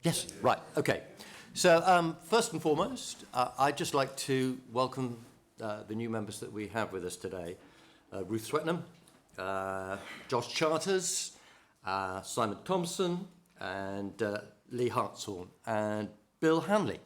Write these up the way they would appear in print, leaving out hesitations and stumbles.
Yes, right, okay. So first and foremost, I'd just like to welcome the new members that we have with us today. Ruth Swetnam, Josh Charters, Simon Thompson, and Lee Hartshorn, and Bill Hanley.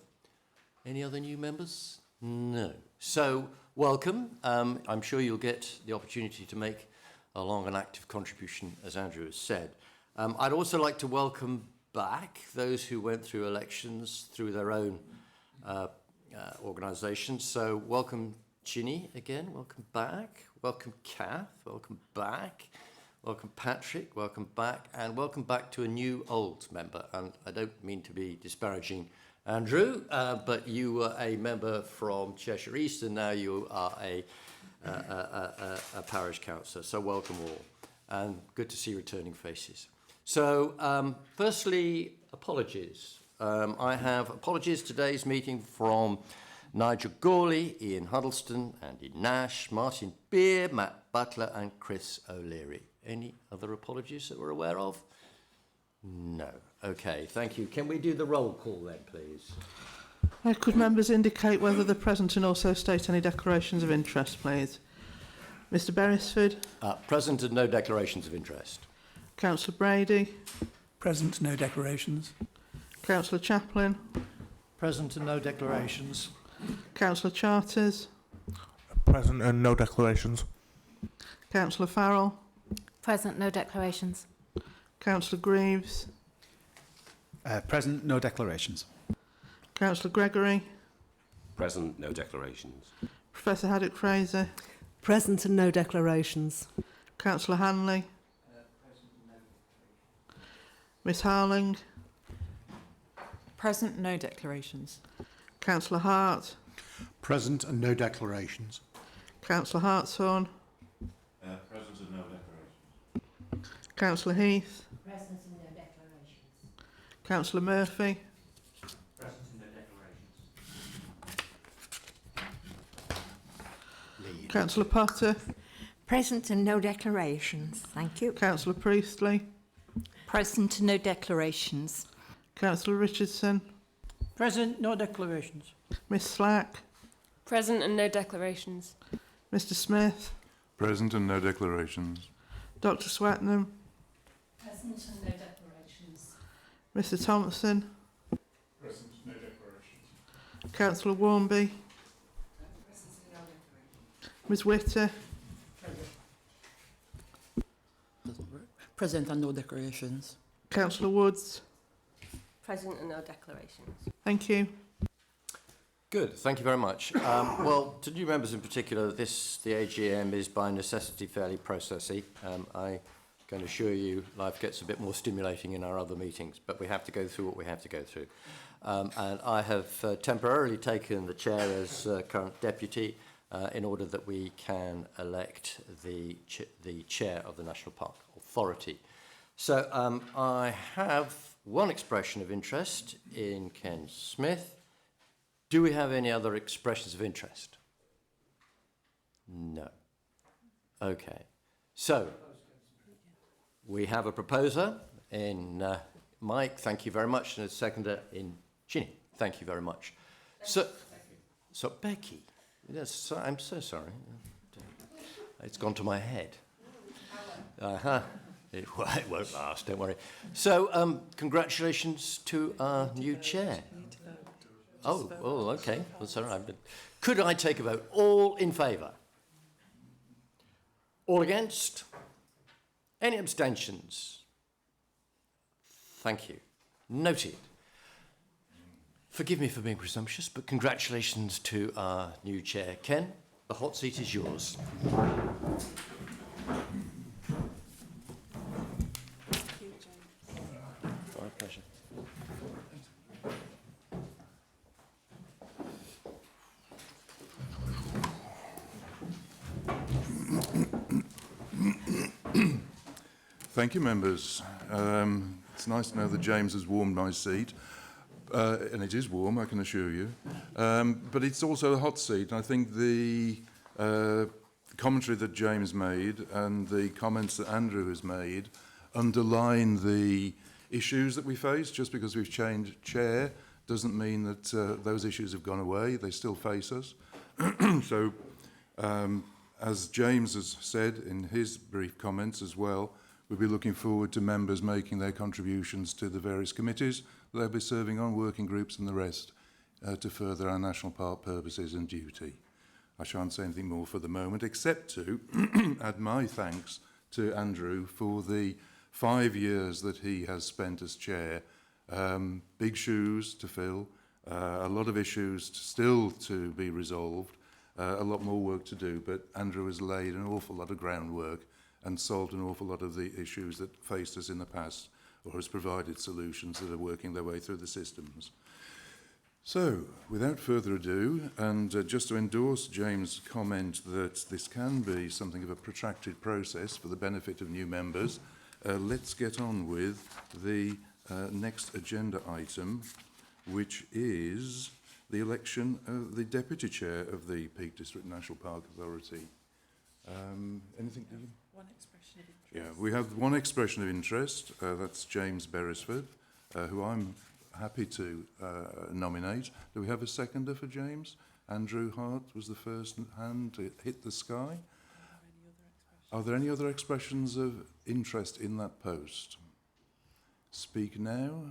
Any other new members? No. So welcome. I'm sure you'll get the opportunity to make a long and active contribution, as Andrew has said. I'd also like to welcome back those who went through elections through their own organisations. So welcome Ginny again, welcome back. Welcome Kath, welcome back. Welcome Patrick, welcome back. And welcome back to a new old member. And I don't mean to be disparaging Andrew, but you were a member from Cheshire East and now you are a parish councillor. So welcome all. And good to see returning faces. So, firstly, apologies. I have apologies today's meeting from Nigel Gawley, Ian Huddleston, Andy Nash, Martin Beer, Matt Butler, and Chris O'Leary. Any other apologies that we're aware of? No. Okay, thank you. Can we do the roll call then, please? Could members indicate whether they're present and also state any declarations of interest, please? Mr Beresford? Present and no declarations of interest. Councillor Brady? Present, no declarations. Councillor Chaplin? Present and no declarations. Councillor Charters? Present and no declarations. Councillor Farrell? Present, no declarations. Councillor Greaves? Present, no declarations. Councillor Gregory? Present, no declarations. Professor Haddock Fraser? Present and no declarations. Councillor Hanley? Miss Harling? Present, no declarations. Councillor Hart? Present and no declarations. Councillor Hartshorn? Present and no declarations. Councillor Heath? Present and no declarations. Councillor Murphy? Present and no declarations. Councillor Potter? Present and no declarations. Thank you. Councillor Priestley? Present, no declarations. Councillor Richardson? Present, no declarations. Miss Slack? Present and no declarations. Mr Smith? Present and no declarations. Dr Swetnam? Present and no declarations. Mr Thompson? Present, no declarations. Councillor Warmby? Present and no declarations. Ms Witter? Present and no declarations. Councillor Woods? Present and no declarations. Thank you. Good, thank you very much. Well, to new members in particular, the AGM is by necessity fairly processy. I can assure you life gets a bit more stimulating in our other meetings, but we have to go through what we have to go through. And I have temporarily taken the chair as current deputy in order that we can elect the chair of the National Park Authority. So I have one expression of interest in Ken Smith. Do we have any other expressions of interest? No. Okay. So we have a proposer in Mike, thank you very much, and a seconder in Ginny. Thank you very much. So Becky, yes, I'm so sorry. It's gone to my head. It won't last, don't worry. So congratulations to our new chair. Oh, okay. Well, sorry. Could I take a vote? All in favour? All against? Any abstentions? Thank you. Noted. Forgive me for being presumptuous, but congratulations to our new chair. Ken, the hot seat is yours. My pleasure. Thank you, members. It's nice to know that James has warmed my seat. And it is warm, I can assure you. But it's also a hot seat. I think the commentary that James made and the comments that Andrew has made underline the issues that we face. Just because we've changed chair doesn't mean that those issues have gone away. They still face us. So, as James has said in his brief comments as well, we'll be looking forward to members making their contributions to the various committees that they'll be serving on, working groups and the rest, to further our national park purposes and duty. I shan't say anything more for the moment, except to add my thanks to Andrew for the 5 years that he has spent as chair. Big shoes to fill, a lot of issues still to be resolved, a lot more work to do, but Andrew has laid an awful lot of groundwork and solved an awful lot of the issues that faced us in the past, or has provided solutions that are working their way through the systems. So, without further ado, and just to endorse James' comment that this can be something of a protracted process for the benefit of new members, let's get on with the next agenda item, which is the election of the Deputy Chair of the Peak District National Park Authority. Anything? One expression of interest. Yeah, we have one expression of interest. That's James Beresford, who I'm happy to nominate. Do we have a seconder for James? Andrew Hart was the first hand to hit the sky. Are there any other expressions of interest in that post? Speak now.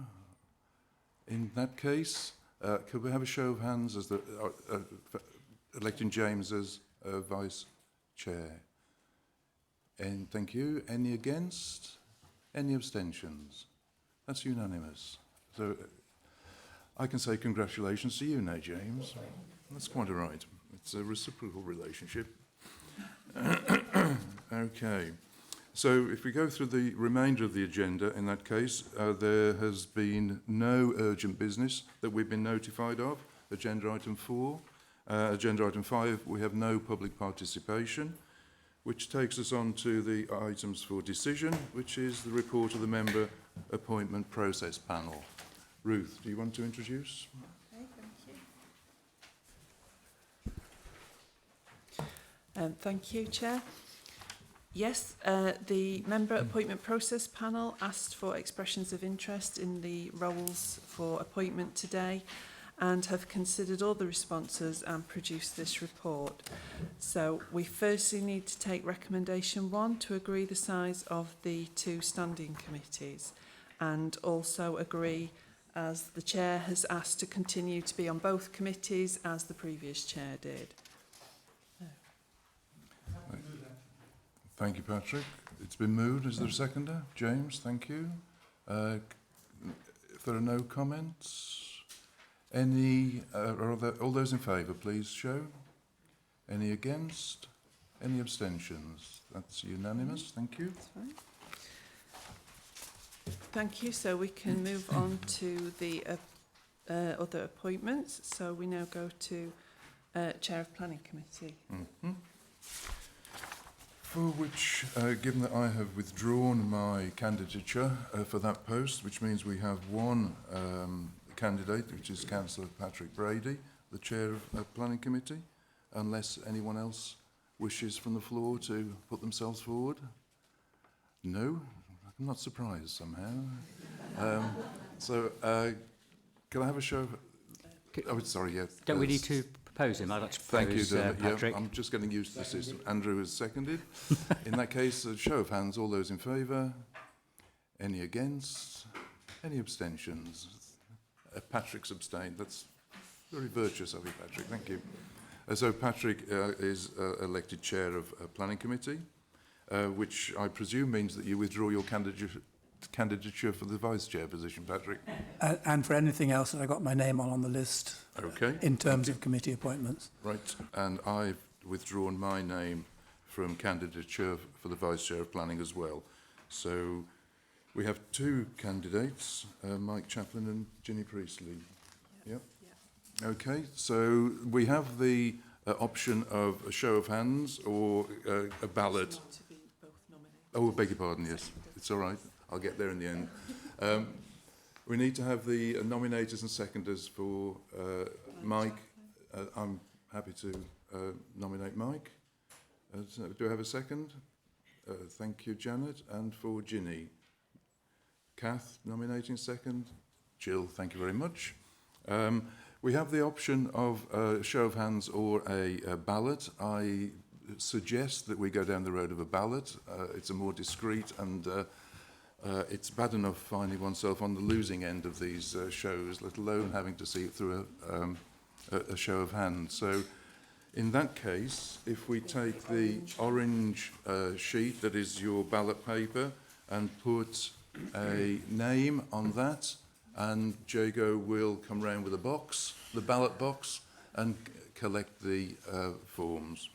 In that case, could we have a show of hands as electing James as Vice Chair? And thank you. Any against? Any abstentions? That's unanimous. So I can say congratulations to you now, James. That's quite all right. It's a reciprocal relationship. Okay. So if we go through the remainder of the agenda, in that case, there has been no urgent business that we've been notified of. Agenda item 4. Agenda item 5, we have no public participation, which takes us on to the items for decision, which is the report of the member appointment process panel. Ruth, do you want to introduce? Okay, thank you. Thank you, Chair. Yes, the member appointment process panel asked for expressions of interest in the roles for appointment today and have considered all the responses and produced this report. So we firstly need to take recommendation 1 to agree the size of the 2 standing committees, and also agree, as the chair has asked, to continue to be on both committees as the previous chair did. Thank you, Patrick. It's been moved. Is there a seconder? James, thank you. If there are no comments, all those in favour, please show. Any against? Any abstentions? That's unanimous. Thank you. That's fine. Thank you. So we can move on to the other appointments. So we now go to Chair of Planning Committee. Mm-hmm. For which, given that I have withdrawn my candidature for that post, which means we have one candidate, which is Councillor Patrick Brady, the Chair of Planning Committee, unless anyone else wishes from the floor to put themselves forward. No? I'm not surprised somehow. Can I have a show of... Oh, sorry, yeah. Don't we need to propose him? I'd like to Thank propose you, Dermot. Patrick. Yeah, I'm just getting used to the system. Andrew has seconded. In that case, a show of hands, all those in favour. Any against? Any abstentions? Patrick's abstained. That's very virtuous of you, Patrick. Thank you. So Patrick is elected chair of Planning Committee, which I presume means that you withdraw your candidature for the vice chair position, Patrick. And for anything else that I got my name on the list. Okay. In terms of committee appointments. Right, and I've withdrawn my name from candidature for the Vice Chair of Planning as well. So we have 2 candidates, Mike Chaplin and Ginny Priestley. Yep. Okay, so we have the option of a show of hands or a ballot. Oh, I beg your pardon, yes. It's all right. I'll get there in the end. We need to have the nominators and seconders for Mike. I'm happy to nominate Mike. Do I have a second? Thank you, Janet. And for Ginny. Kath nominating second. Jill, thank you very much. We have the option of a show of hands or a ballot. I suggest that we go down the road of a ballot. It's a more discreet and it's bad enough finding oneself on the losing end of these shows, let alone having to see it through a show of hands. So in that case, if we take the orange sheet that is your ballot paper and put a name on that, and Jago will come round with a box, the ballot box, and collect the forms.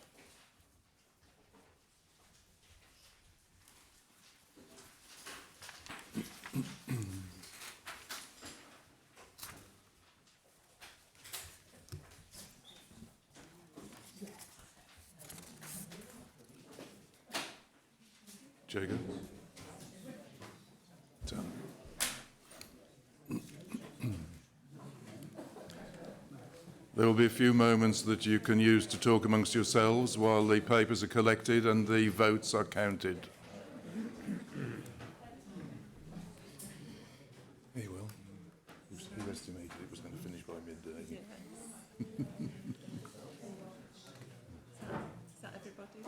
Jago? Done. There will be a few moments that you can use to talk amongst yourselves while the papers are collected and the votes are counted. Hey, Will. Who estimated it was going to finish by midday? Is that everybody's?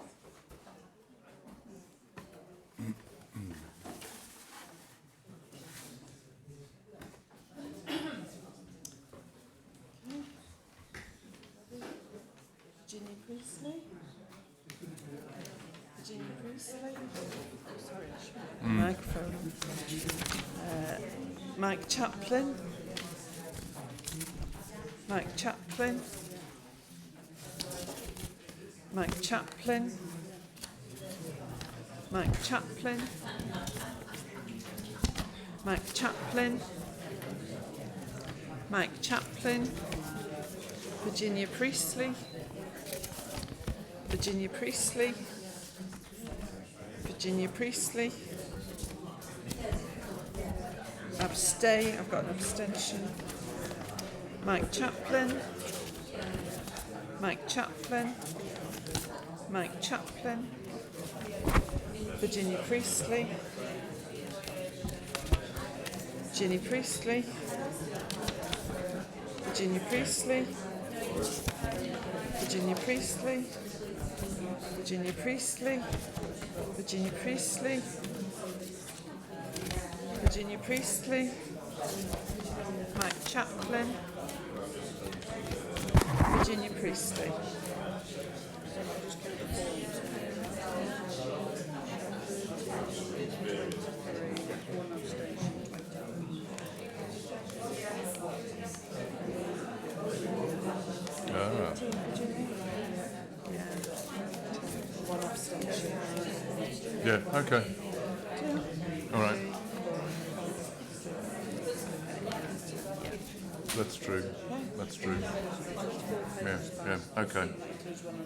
Virginia Priestley. Virginia Priestley. Sorry, microphone. Mike Chaplin. Mike Chaplin. Mike Chaplin. Mike Chaplin. Mike Chaplin. Mike Chaplin. Virginia Priestley. Virginia Priestley. Virginia Priestley. Abstain. I've got an abstention. Mike Chaplin. Mike Chaplin. Mike Chaplin. Virginia Priestley. Virginia Priestley. Virginia Priestley. Virginia Priestley. Virginia Priestley. Virginia Priestley. Virginia Priestley. Mike Chaplin. Virginia Priestley. One abstention. Yeah, okay. All right. That's true. That's true. Yeah, yeah, okay.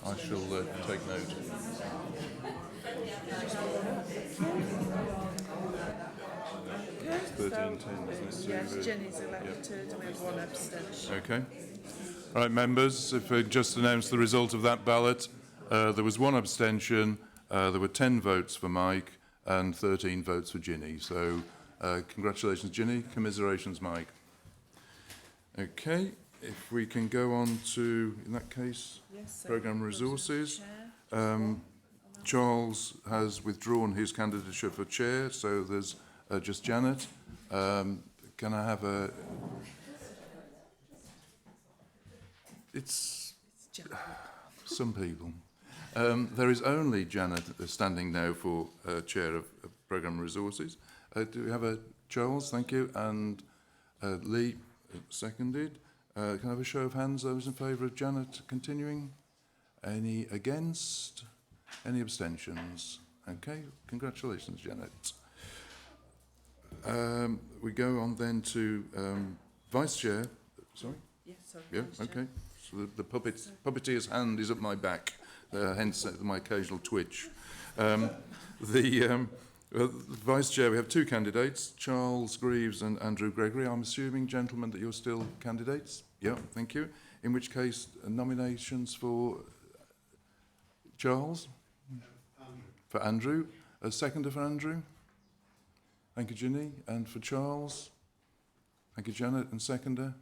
I shall take note. It's 13:10, isn't it? Yes, Jenny's elected and we have one abstention. Okay. All right, members, if I just announce the result of that ballot, there was one abstention, there were 10 votes for Mike and 13 votes for Ginny. So congratulations, Ginny. Commiserations, Mike. Okay, if we can go on to, in that case, Yes, programme resources. Chair. Charles has withdrawn his candidature for chair, so there's just Janet. Can I have a... It's some people. There is only Janet standing now for chair of programme resources. Do we have a Charles? Thank you. And Lee, seconded. Can I have a show of hands? Those in favour of Janet continuing? Any against? Any abstentions? Okay. Congratulations, Janet. We go on then to vice chair. Sorry. Yes, sorry. Yeah. Okay. So the puppeteer's hand is up my back, hence my occasional twitch. The vice chair, we have two candidates, Charles Greaves and Andrew Gregory. I'm assuming, gentlemen, that you're still candidates? Yeah, thank you. In which case, nominations for Charles? For Andrew. A seconder for Andrew? Thank you, Ginny. And for Charles? Thank you, Janet. And seconder?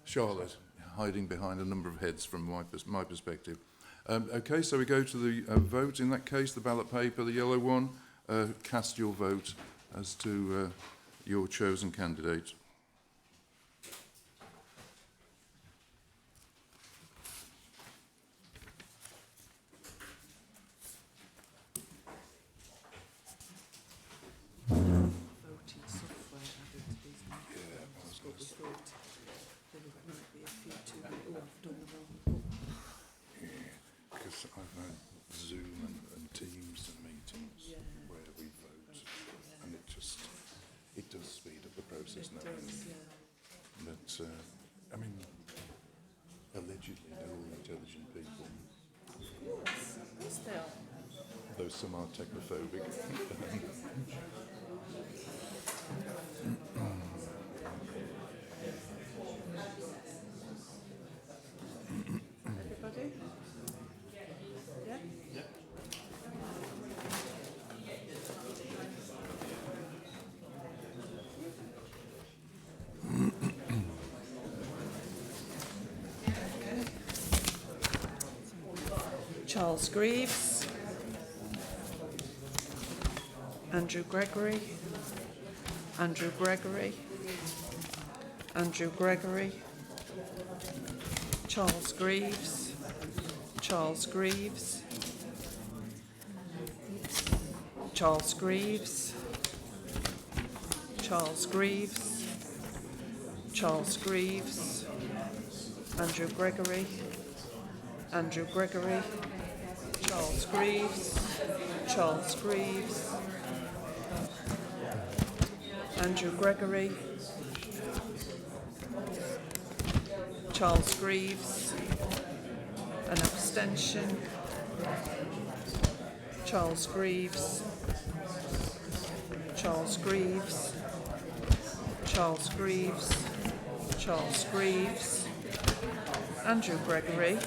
Charlotte, hiding behind a number of heads from my perspective. Okay, so we go to the vote. In that case, the ballot paper, the yellow one, cast your vote as to your chosen candidate. Voting software added to these notes. But we thought there might be a few too many. Oh, I've done the wrong. Because I've had Zoom and Teams and meetings where we vote, and it does speed up the process now. But I mean, allegedly they're all intelligent people, Still. though some are technophobic. Everybody? Yeah? Charles Greaves, Andrew Gregory, Andrew Gregory, Andrew Gregory, Charles Greaves, Charles Greaves, Charles Greaves, Charles Greaves, Charles Greaves, Andrew Gregory, Andrew Gregory, Charles Greaves, Charles Greaves, Andrew Gregory, Charles Greaves, an abstention, Charles Greaves, Charles Greaves, Charles Greaves, Charles Greaves, Andrew Gregory,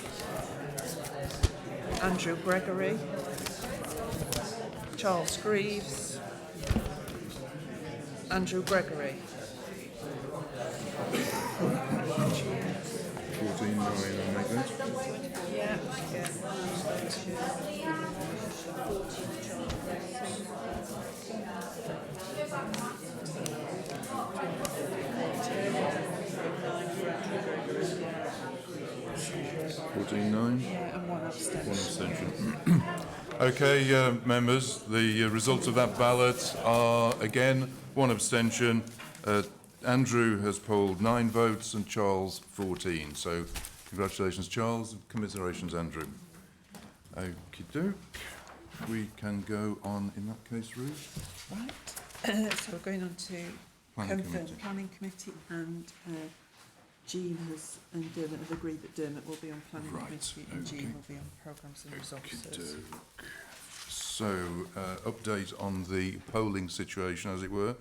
Andrew Gregory, Charles Greaves, Andrew Gregory. 14-9, I'll make that. Yeah. And one abstention. One abstention. Okay, members, the results of that ballot are, again, one abstention. Andrew has polled 9 votes and Charles 14. So congratulations, Charles, and commiserations, Andrew. Okie doke. We can go on in that case, Ruth. Right. So we're going on to Planning Committee, and Jean and Dermot have agreed that Dermot will be on Planning Committee and Jean will be on Programmes and Resources. So, update on the polling situation, as it were.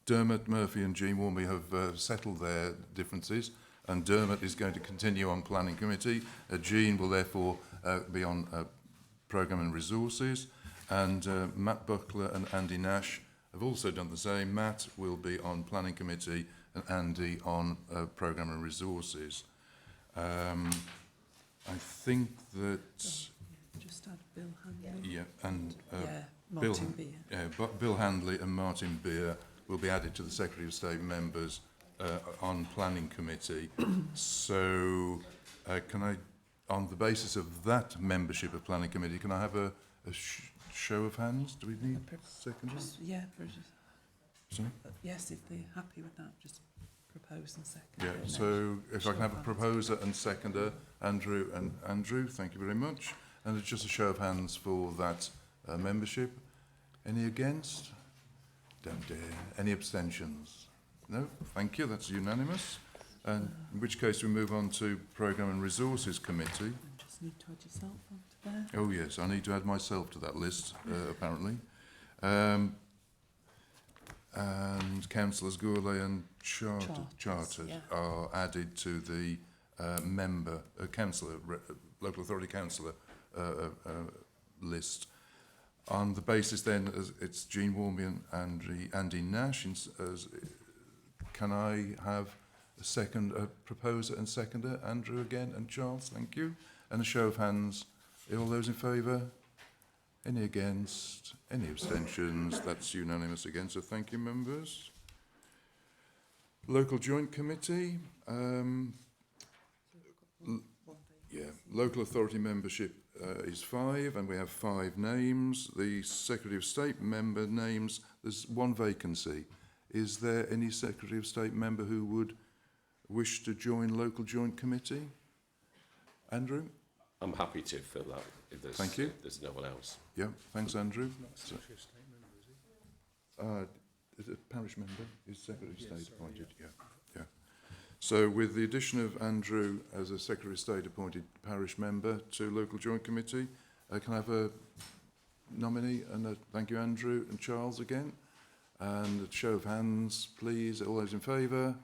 Dermot Murphy and Jean Warmby have settled their differences, and Dermot is going to continue on Planning Committee. Jean will therefore be on Programme and Resources, and Matt Buckler and Andy Nash have also done the same. Matt will be on Planning Committee and Andy on Programme and Resources. I think that... Just add Bill Handley. Yeah, and Martin Beer. Bill Handley and Martin Beer will be added to the Secretary of State members on Planning Committee. So can I, on the basis of that membership of Planning Committee, can I have a show of hands? Do we need seconds? Sorry? Yes, if they're happy with that, just propose and second. Yeah, so if I can have a proposer and seconder, Andrew and Andrew, thank you very much. And it's just a show of hands for that membership. Any against? Don't dare. Any abstentions? No? Thank you, that's unanimous. And in which case we move on to Programme and Resources Committee. You just need to add yourself onto there. Oh yes, I need to add myself to that list, apparently. And Councillors Gourlay and Charters are added to the local authority councillor list. On the basis then, as it's Jean Warmby and Andy Nash, can I have a proposer and seconder? Andrew again and Charles, thank you. And a show of hands. All those in favour? Any against? Any abstentions? That's unanimous again, so thank you, members. Local Joint Committee. Local authority membership is 5, and we have 5 names. The Secretary of State member names, there's 1 vacancy. Is there any Secretary of State member who would wish to join Local Joint Committee? Andrew? I'm happy to fill that if there's, Thank you. If there's no one else. Yeah, thanks, Andrew. Secretary of State member, is it? A parish member is Secretary of State appointed. Yeah. So with the addition of Andrew as a Secretary of State appointed parish member to Local Joint Committee, can I have a nominee? And thank you, Andrew and Charles again. And a show of hands, please. All those in favour?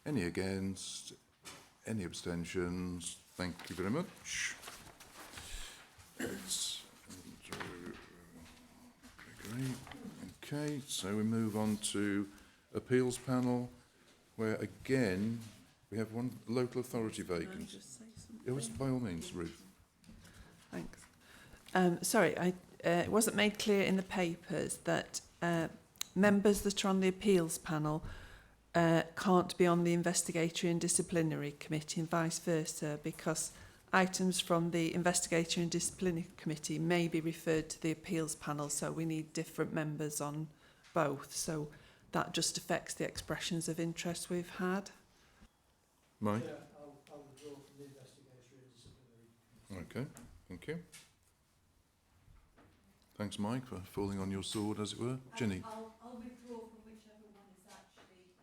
Any against? Any abstentions? Thank you very much. It's Andrew Gregory. Okay, so we move on to Appeals Panel, where again we have 1 local authority vacancy. Just say something? Yes, by all means, Ruth. Thanks. Sorry, it wasn't made clear in the papers that members that are on the appeals panel can't be on the investigatory and disciplinary committee and vice versa, because items from the investigatory and disciplinary committee may be referred to the appeals panel, so we need different members on both. So that just affects the expressions of interest we've had. Mike? Yeah, I'll withdraw from the investigatory and disciplinary. Okay, thank you. Thanks, Mike, for falling on your sword, as it were. Ginny? I'll withdraw from whichever one is actually,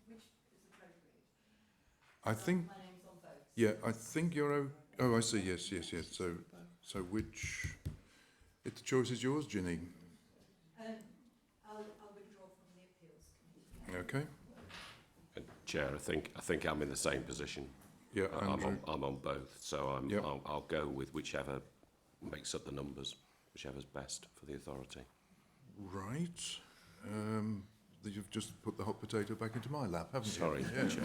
which is appropriate. I think, My name's on both. yeah, I think you're... Oh, I see, yes. So which... If the choice is yours, Ginny. I'll withdraw from the appeals committee. Okay. And Chair, I think I'm in the same position. Yeah, Andrew. I'm on both, so Yep. I'll go with whichever makes up the numbers, whichever's best for the authority. Right. You've just put the hot potato back into my lap, haven't you? Sorry, Yeah. Chair.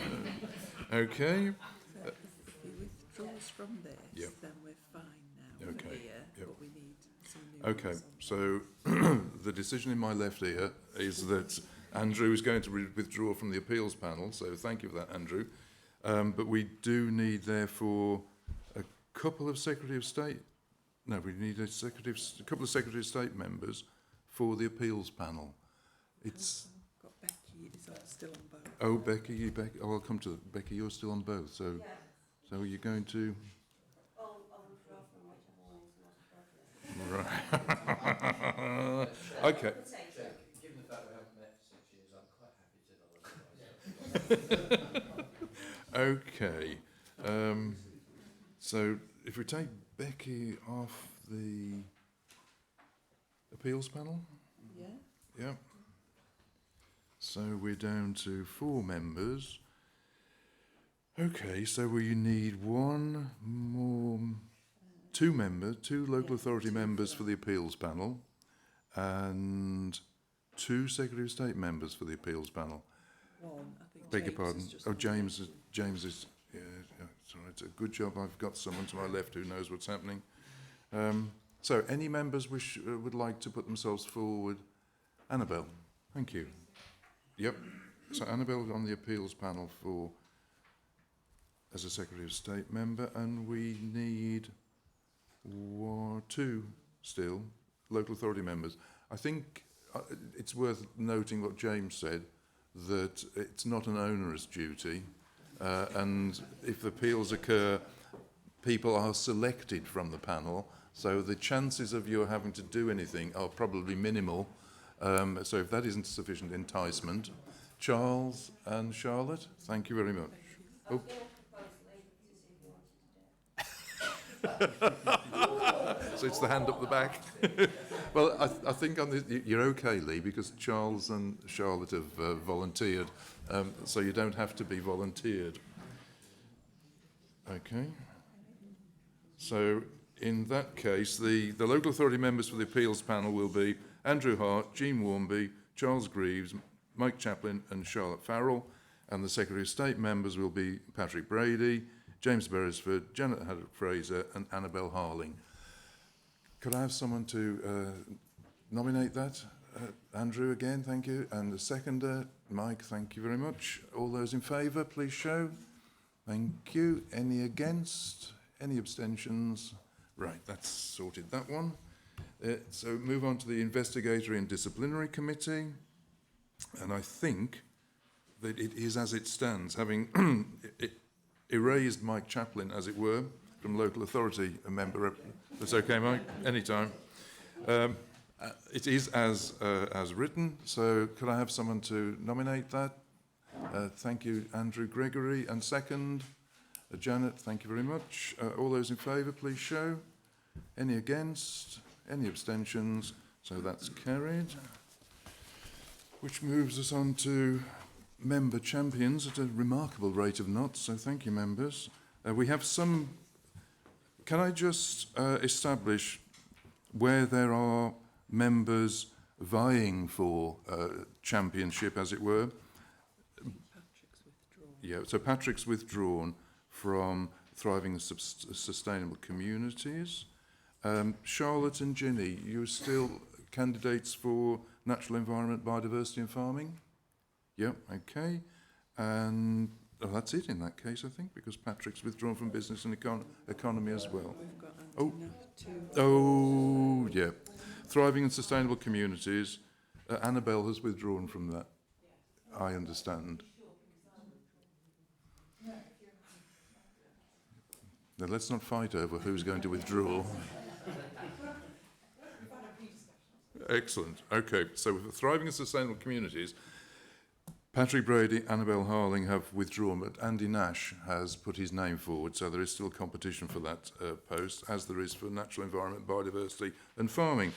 Okay. If he withdraws from this, Yep. then we're fine now. Okay, Here, yep. but we need some new Okay, ones on. so the decision in my left ear is that Andrew is going to withdraw from the appeals panel, so thank you for that, Andrew. But we do need, therefore, a couple of Secretary of State... No, we need a couple of Secretary of State members for the appeals panel. It's... Got Becky is still on both. Oh, Becky, I'll come to Becky, you're still on both, so... Yeah. So are you going to... I'll withdraw from whichever one is not appropriate. Right. Okay. Given the fact we haven't met for 6 years, I'm quite happy to not. Okay. So if we take Becky off the appeals panel, Yeah. yeah. So we're down to 4 members. Okay, so we need 1 more, 2 members, 2 local authority members for the appeals panel, and 2 Secretary of State members for the appeals panel. One, I think. Beg your James pardon. is just Oh, on James is, yeah, sorry, it's a good job I've got someone to my left who knows what's happening. So, any members would like to put themselves forward? Annabelle, thank you. Yep. So, Annabelle on the appeals panel as a Secretary of State member, and we need 2 still, local authority members. I think it's worth noting what James said, that it's not an onerous duty, and if appeals occur, people are selected from the panel, so the chances of you having to do anything are probably minimal. So if that isn't sufficient enticement, Charles and Charlotte, thank you very much. Oh. So it's the hand up the back. Well, I think on this, you're okay, Lee, because Charles and Charlotte have volunteered, so you don't have to be volunteered. Okay. So in that case, the local authority members for the appeals panel will be Andrew Hart, Jean Warmby, Charles Greaves, Mike Chaplin and Charlotte Farrell, and the Secretary of State members will be Patrick Brady, James Beresford, Janet Haddock-Fraser and Annabel Harling. Could I have someone to nominate that? Andrew again, thank you. And the seconder, Mike, thank you very much. All those in favour, please show. Thank you. Any against? Any abstentions? Right, that's sorted, that one. So move on to the Investigatory and Disciplinary Committee. And I think that it is as it stands, having erased Mike Chaplin, as it were, from local authority, a member. That's okay, Mike? Anytime. It is as written, so could I have someone to nominate that? Thank you, Andrew Gregory. And second, Janet, thank you very much. All those in favour, please show. Any against? Any abstentions? So that's carried. Which moves us on to member champions at a remarkable rate of knots, so thank you, members. We have some... Can I just establish where there are members vying for championship, as it were? Patrick's withdrawn. Yeah, so Patrick's withdrawn from Thriving Sustainable Communities. Charlotte and Ginny, you're still candidates for Natural Environment, Biodiversity and Farming? Yeah, okay. And that's it in that case, I think, because Patrick's withdrawn from Business and Economy as well. We've got Oh. Antina Oh, yeah. Thriving and Sustainable Communities. Annabelle has withdrawn from that. I understand. Now, let's not fight over who's going to withdraw. Excellent. Okay, so for Thriving and Sustainable Communities, Patrick Brady, Annabel Harling have withdrawn, but Andy Nash has put his name forward, so there is still competition for that post, as there is for Natural Environment, Biodiversity and Farming.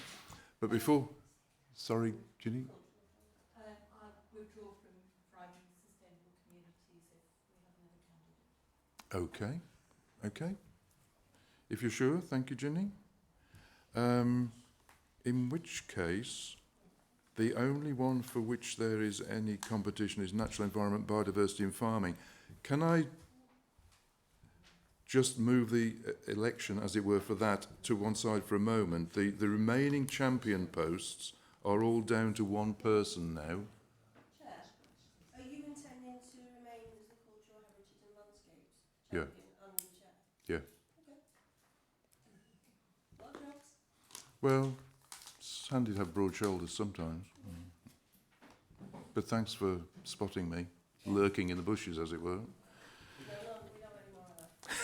But before... Sorry, Ginny? I withdraw from Thriving Sustainable Communities if we have another candidate. Okay, okay. If you're sure, thank you, Ginny. In which case, the only one for which there is any competition is Natural Environment, Biodiversity and Farming. Can I just move the election, as it were, for that to one side for a moment? The remaining champion posts are all down to one person now. Chair, are you intending to remain as the Cultural Heritage and Landscapes Yeah. champion and the chair? Yeah. Okay. What else? Well, it's handy to have broad shoulders sometimes. But thanks for spotting me, lurking in the bushes, as it were. We don't any more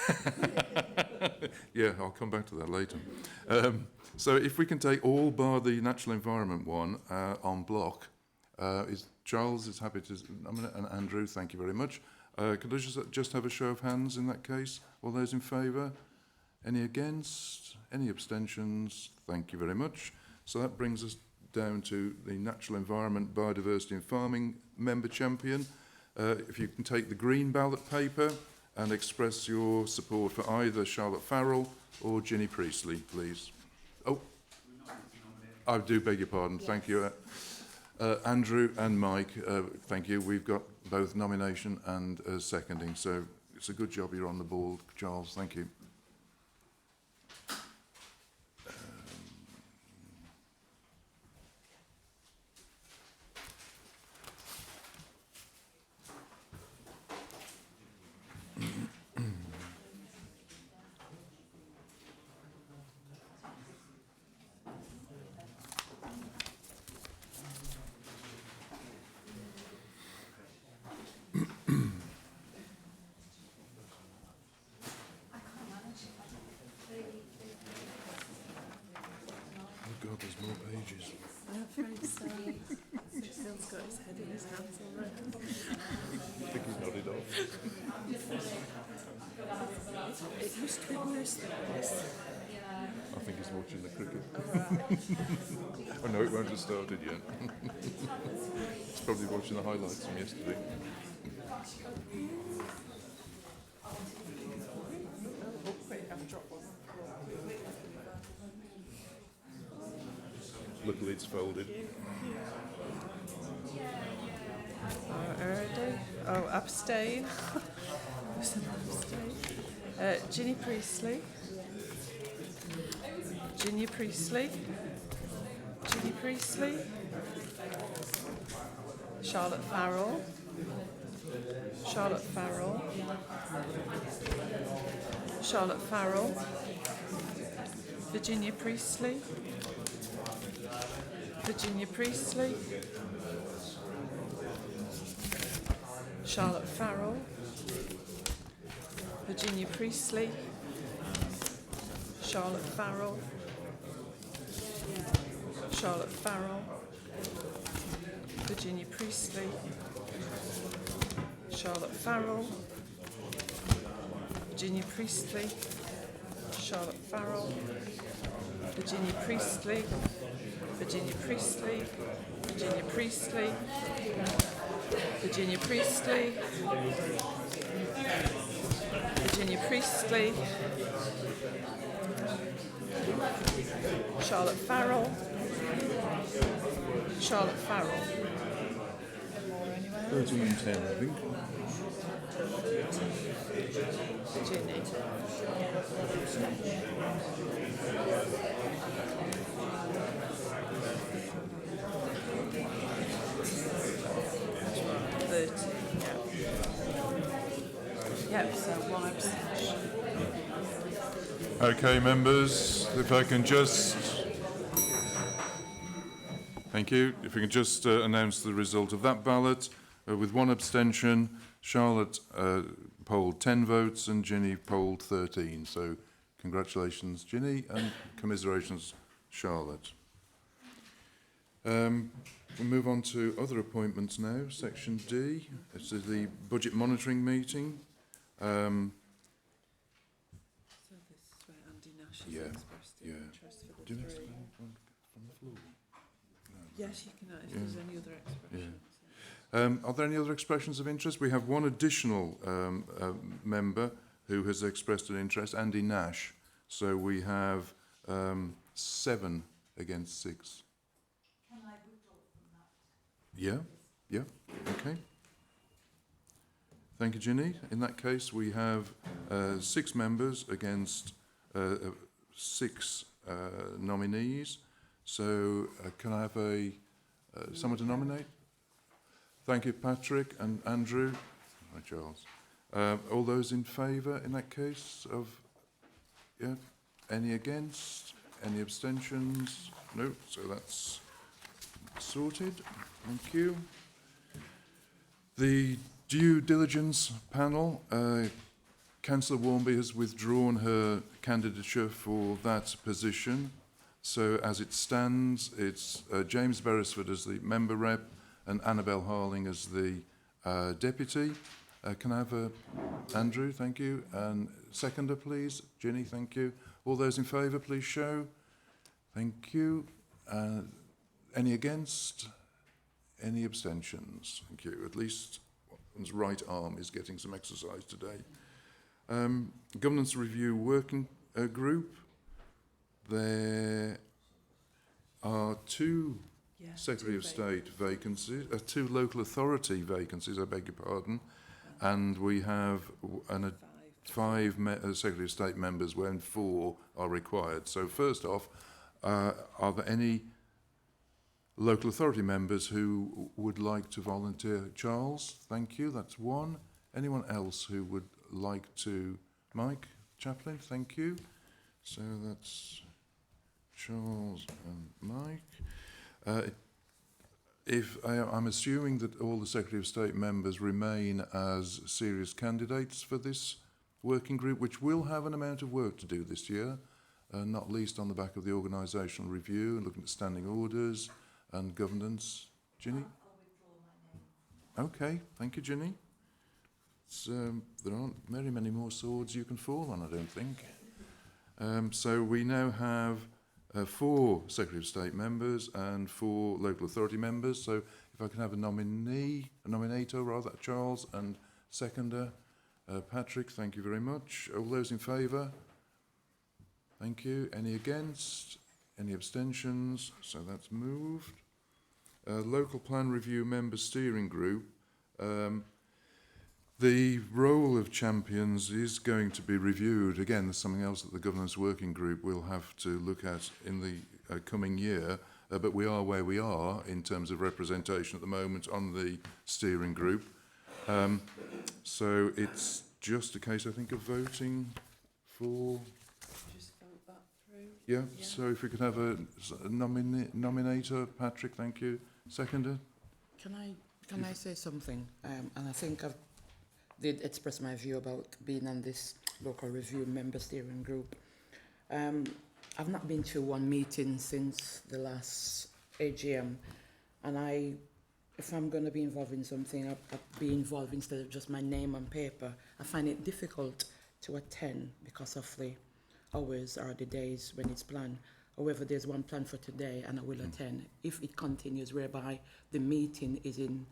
of that. Yeah, I'll come back to that later. So if we can take all bar the Natural Environment one on block, Charles is happy to nominate, and Andrew, thank you very much. Could I just have a show of hands in that case? All those in favour? Any against? Any abstentions? Thank you very much. So that brings us down to the Natural Environment, Biodiversity and Farming member champion. If you can take the green ballot paper and express your support for either Charlotte Farrell or Ginny Priestley, please. Oh, I do beg your pardon. Yes. Thank you. Andrew and Mike, thank you. We've got both nomination and seconding, so it's a good job you're on the ball, Charles. Thank you. God, there's more pages. I'm afraid so. Phil's got his head in his hands already. I think he's nodded off. It used to be worse than this. I think he's watching the cricket. Oh no, it won't have started yet. He's probably watching the highlights from yesterday. Oh, quick, I've dropped one on the floor. Luckily it's folded. Already. Oh, abstain. Abstain. Ginny Priestley. Ginny Priestley. Ginny Priestley. Charlotte Farrell. Charlotte Farrell. Charlotte Farrell. Virginia Priestley. Virginia Priestley. Charlotte Farrell. Virginia Priestley. Charlotte Farrell. Charlotte Farrell. Virginia Priestley. Charlotte Farrell. Virginia Priestley. Charlotte Farrell. Virginia Priestley. Virginia Priestley. Virginia Priestley. Virginia Priestley. Virginia Priestley. Charlotte Farrell. Charlotte Farrell. 13 and 10, I think. Virginia. Yep, so one abstention. Okay, members, if I can just... Thank you. If we can just announce the result of that ballot. With one abstention, Charlotte polled 10 votes and Ginny polled 13. So congratulations, Ginny, and commiserations, Charlotte. We'll move on to other appointments now. Section D. This is the budget monitoring meeting. So this is where Andy Nash has expressed an interest for the Do you three. explain from the floor? Yes, you can, if there's any other expressions. Are there any other expressions of interest? We have one additional member who has expressed an interest, Andy Nash. So we have 7 against 6. Can I withdraw from that? Yeah, okay. Thank you, Ginny. In that case, we have 6 members against 6 nominees. So can I have someone to nominate? Thank you, Patrick and Andrew. Hi, Charles. All those in favour in that case of, yeah? Any against? Any abstentions? No, so that's sorted. Thank you. The due diligence panel, Councillor Warmby has withdrawn her candidature for that position. So as it stands, it's James Beresford as the member rep and Annabelle Harling as the deputy. Can I have Andrew, thank you, and seconder, please. Ginny, thank you. All those in favour, please show. Thank you. Any against? Any abstentions? Thank you. At least one's right arm is getting some exercise today. Governance Review Working Group. There are 2 Secretary of State vacancies, 2 local authority vacancies, I beg your pardon, and we have 5 Secretary of State members when 4 are required. So first off, are there any local authority members who would like to volunteer? Charles, thank you, that's 1. Anyone else who would like to? Mike Chaplin, thank you. So that's Charles and Mike. I'm assuming that all the Secretary of State members remain as serious candidates for this working group, which will have an amount of work to do this year, not least on the back of the organisational review and looking at standing orders and governance. Ginny? I'll withdraw my name. Okay, thank you, Ginny. There aren't very many more swords you can fall on, I don't think. So we now have 4 Secretary of State members and 4 local authority members. So if I can have a nominator rather, Charles, and seconder, Patrick, thank you very much. All those in favour? Thank you. Any against? Any abstentions? So that's moved. Local Plan Review Member Steering Group. The role of champions is going to be reviewed. Again, there's something else that the Governance Working Group will have to look at in the coming year, but we are where we are in terms of representation at the moment on the steering group. So it's just a case, I think, of voting for... Just vote that through. Yeah, so if we could have a nominator, Patrick, thank you. Seconder? Can I say something? And I think I did express my view about being on this local review member steering group. I've not been to one meeting since the last AGM, and if I'm going to be involved in something, I'll be involved instead of just my name on paper. I find it difficult to attend because of the hours or the days when it's planned. However, there's one plan for today, and I will attend. If it continues whereby the meeting is in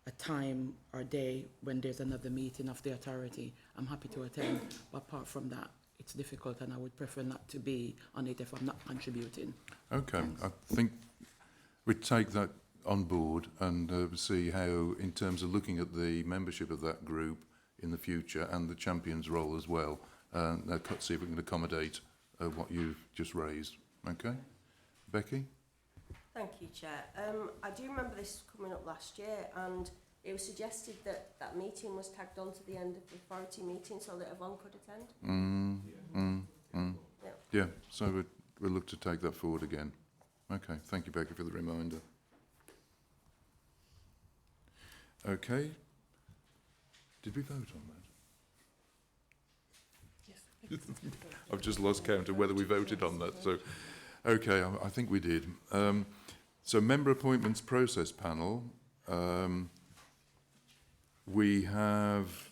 a time or day when there's another meeting of the authority, I'm happy to attend. But apart from that, it's difficult, and I would prefer not to be on it if I'm not contributing. Okay, I think we take that on board and see how, in terms of looking at the membership of that group in the future and the champion's role as well, see if we can accommodate what you've just raised. Okay, Becky? Thank you, Chair. I do remember this coming up last year, and it was suggested that that meeting was tagged on to the end of the authority meeting so that everyone could attend. Yeah, so we'll look to take that forward again. Okay, thank you, Becky, for the reminder. Okay. Did we vote on that? Yes. I've just lost count of whether we voted on that. So, okay, I think we did. So, member appointments process panel. We have.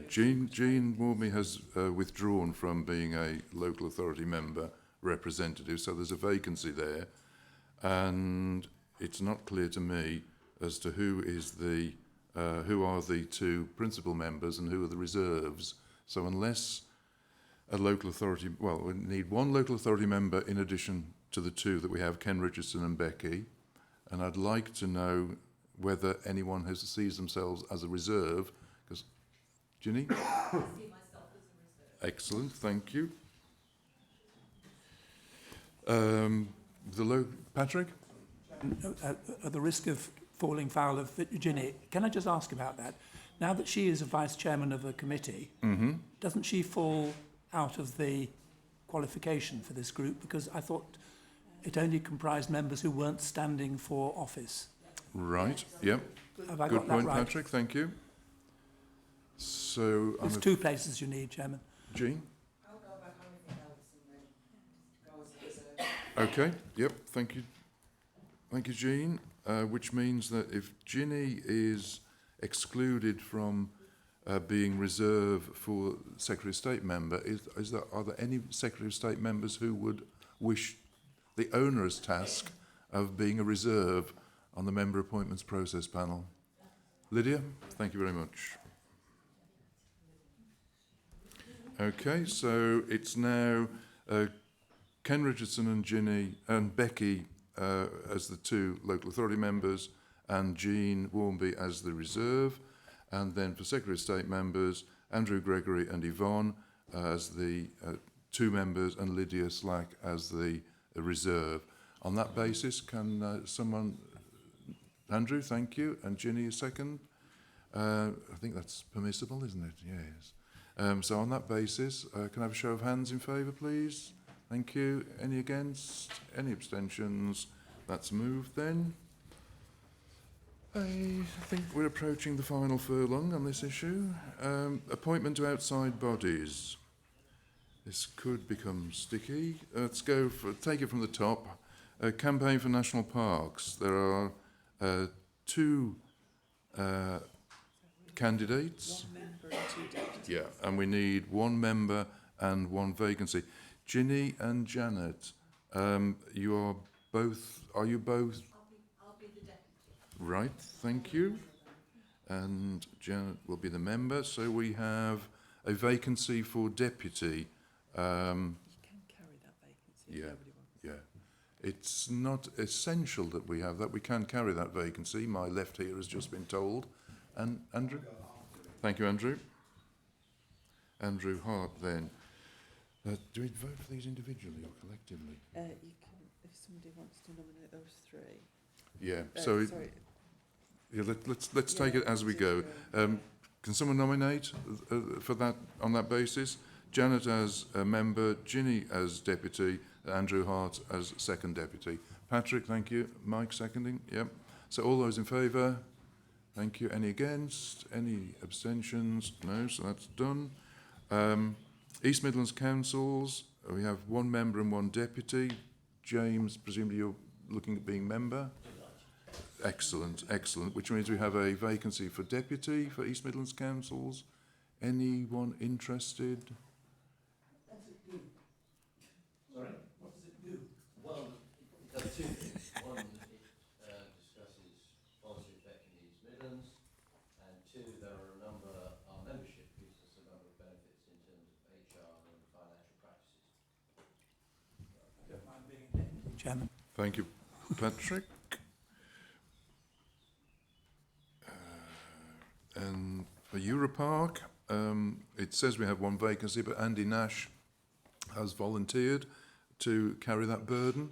Jean Wormy has withdrawn from being a local authority member representative, so there's a vacancy there, and it's not clear to me as to who are the two principal members and who are the reserves. So unless a local authority, well, we need one local authority member in addition to the two that we have, Ken Richardson and Becky, and I'd like to know whether anyone sees themselves as a reserve, because Ginny? I see myself as a reserve. Excellent, thank you. Patrick? At the risk of falling foul of Ginny, can I just ask about that? Now that she is a vice chairman of a committee, doesn't she fall out of the qualification for this group? Because I thought it only comprised members who weren't standing for office. Right, yep. Have I Good got that point, right? Patrick, thank you. So, There's two places you need, Chairman. Jean? Okay, yep, thank you. Thank you, Jean. Which means that if Ginny is excluded from being reserve for Secretary of State member, are there any Secretary of State members who would wish the onerous task of being a reserve on the member appointments process panel? Lydia, thank you very much. Okay, so it's now Ken Richardson and Ginny and Becky as the two local authority members, and Jean Warmby as the reserve, and then for Secretary of State members, Andrew Gregory and Yvonne as the two members, and Lydia Slack as the reserve. On that basis, can someone... Andrew, thank you, and Ginny a second. I think that's permissible, isn't it? Yes. So on that basis, can I have a show of hands in favour, please? Thank you. Any against? Any abstentions? That's moved then. I think we're approaching the final furlong on this issue. Appointment to outside bodies. This could become sticky. Let's take it from the top. Campaign for National Parks. There are two candidates. One member and two deputies. Yeah, and we need one member and one vacancy. Ginny and Janet, are you both? I'll be the deputy. Right, thank you. And Janet will be the member. So we have a vacancy for deputy can carry that vacancy if Yeah. nobody wants. Yeah. It's not essential that we have that. We can carry that vacancy. My left here has just been told. And Andrew? Thank you, Andrew. Andrew Hart, then. Do we vote for these individually or collectively? You can, if somebody wants to nominate those three. Yeah. Sorry. Yeah, let's take it as we go. Can someone nominate for that on that basis? Janet as a member, Ginny as deputy, Andrew Hart as second deputy. Patrick, thank you. Mike seconding. Yep. So all those in favour? Thank you. Any against? Any abstentions? No. So that's done. East Midlands Councils. We have one member and one deputy. James, presumably you're looking at being member. Excellent, excellent. Which means we have a vacancy for deputy for East Midlands Councils. Anyone interested? Sorry? What does it do? Well, it does two things. One, it discusses policy affecting the East Midlands, and two, there are a number, our membership gives us a number of benefits in terms of HR and financial practices. I don't mind being deputy chairman. Thank you, Patrick. And for Europark, it says we have one vacancy, but Andy Nash has volunteered to carry that burden.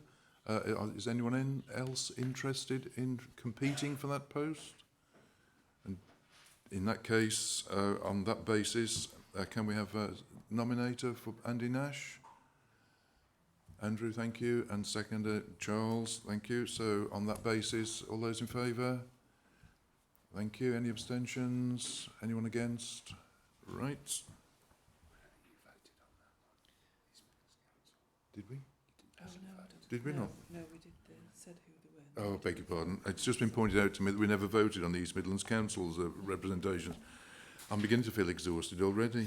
Is anyone else interested in competing for that post? And in that case, on that basis, can we have a nominator for Andy Nash? Andrew, thank you. And seconder, Charles, thank you. So on that basis, all those in favour? Thank you. Any abstentions? Anyone against? Right. Did we? Did we not? No, we did. Said who they were. Oh, I beg your pardon. It's just been pointed out to me that we never voted on the East Midlands Council's representations. I'm beginning to feel exhausted already.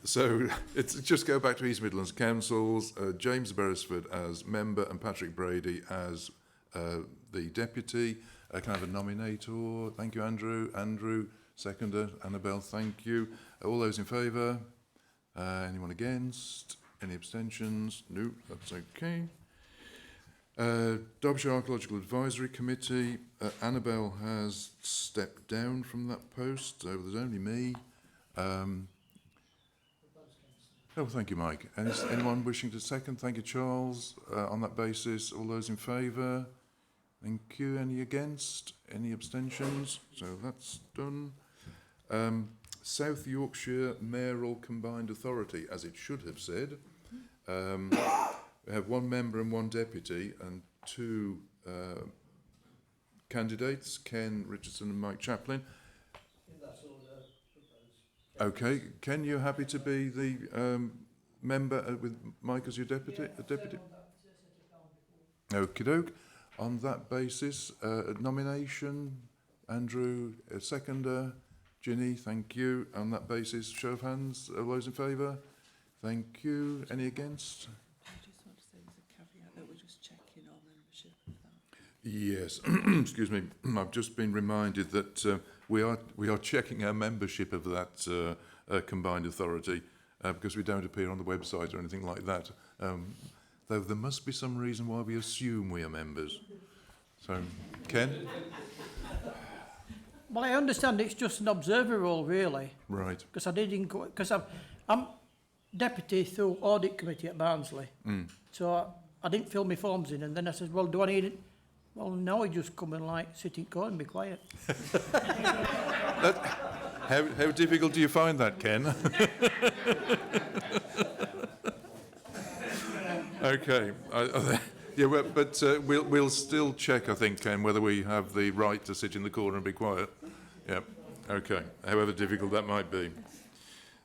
So it's just go back to East Midlands Councils. James Beresford as member and Patrick Brady as the deputy. Can I have a nominator? Thank you, Andrew. Andrew, seconder. Annabelle, thank you. All those in favour? Anyone against? Any abstentions? No, that's okay. Derbyshire Archaeological Advisory Committee. Annabelle has stepped down from that post, so there's only me. Oh, thank you, Mike. Anyone wishing to second? Thank you, Charles. On that basis, all those in favour? Thank you. Any against? Any abstentions? So that's done. South Yorkshire Mayoral Combined Authority, as it should have said. We have one member and one deputy and two candidates, Ken Richardson and Mike Chaplin. In that order, proposed. Okay, Ken, you happy to be the member with Mike as your deputy? Yeah, deputy? on that, set it down before. Okie doke. On that basis, nomination, Andrew, seconder, Ginny, thank you. On that basis, show of hands, all those in favour? Thank you. Any against? I just want to say there's a caveat that we're just checking our membership of that. Yes, excuse me. I've just been reminded that we are checking our membership of that combined authority because we don't appear on the website or anything like that. Though there must be some reason why we assume we are members. So, Ken? Well, I understand it's just an observer role, really, Right. because I didn't go, because I'm deputy through audit committee at Barnsley. So I didn't fill my forms in, and then I said, well, do I need it? Well, no, I just come and like sit in court and be quiet. How difficult do you find that, Ken? Okay. Yeah, well, but we'll still check, I think, Ken, whether we have the right to sit in the corner and be quiet. Yeah. Okay. However difficult that might be.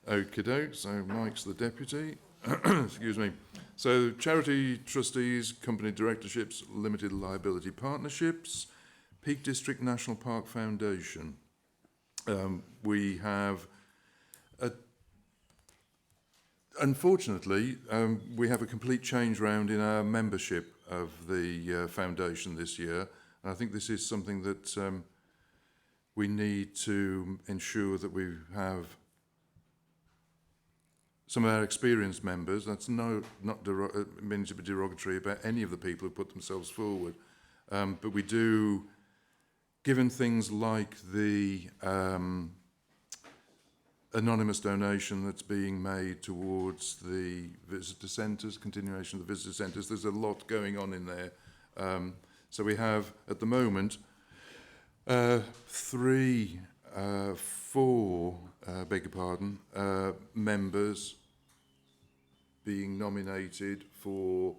Okie doke. So Mike's the deputy. Excuse me. So charity trustees, company directorships, limited liability partnerships, Peak District National Park Foundation. We have unfortunately, we have a complete change round in our membership of the foundation this year. And I think this is something that we need to ensure that we have some of our experienced members. That's not meant to be derogatory about any of the people who put themselves forward. But we do, given things like the anonymous donation that's being made towards the visitor centres, continuation of the visitor centres, there's a lot going on in there. So we have, at the moment, four members being nominated for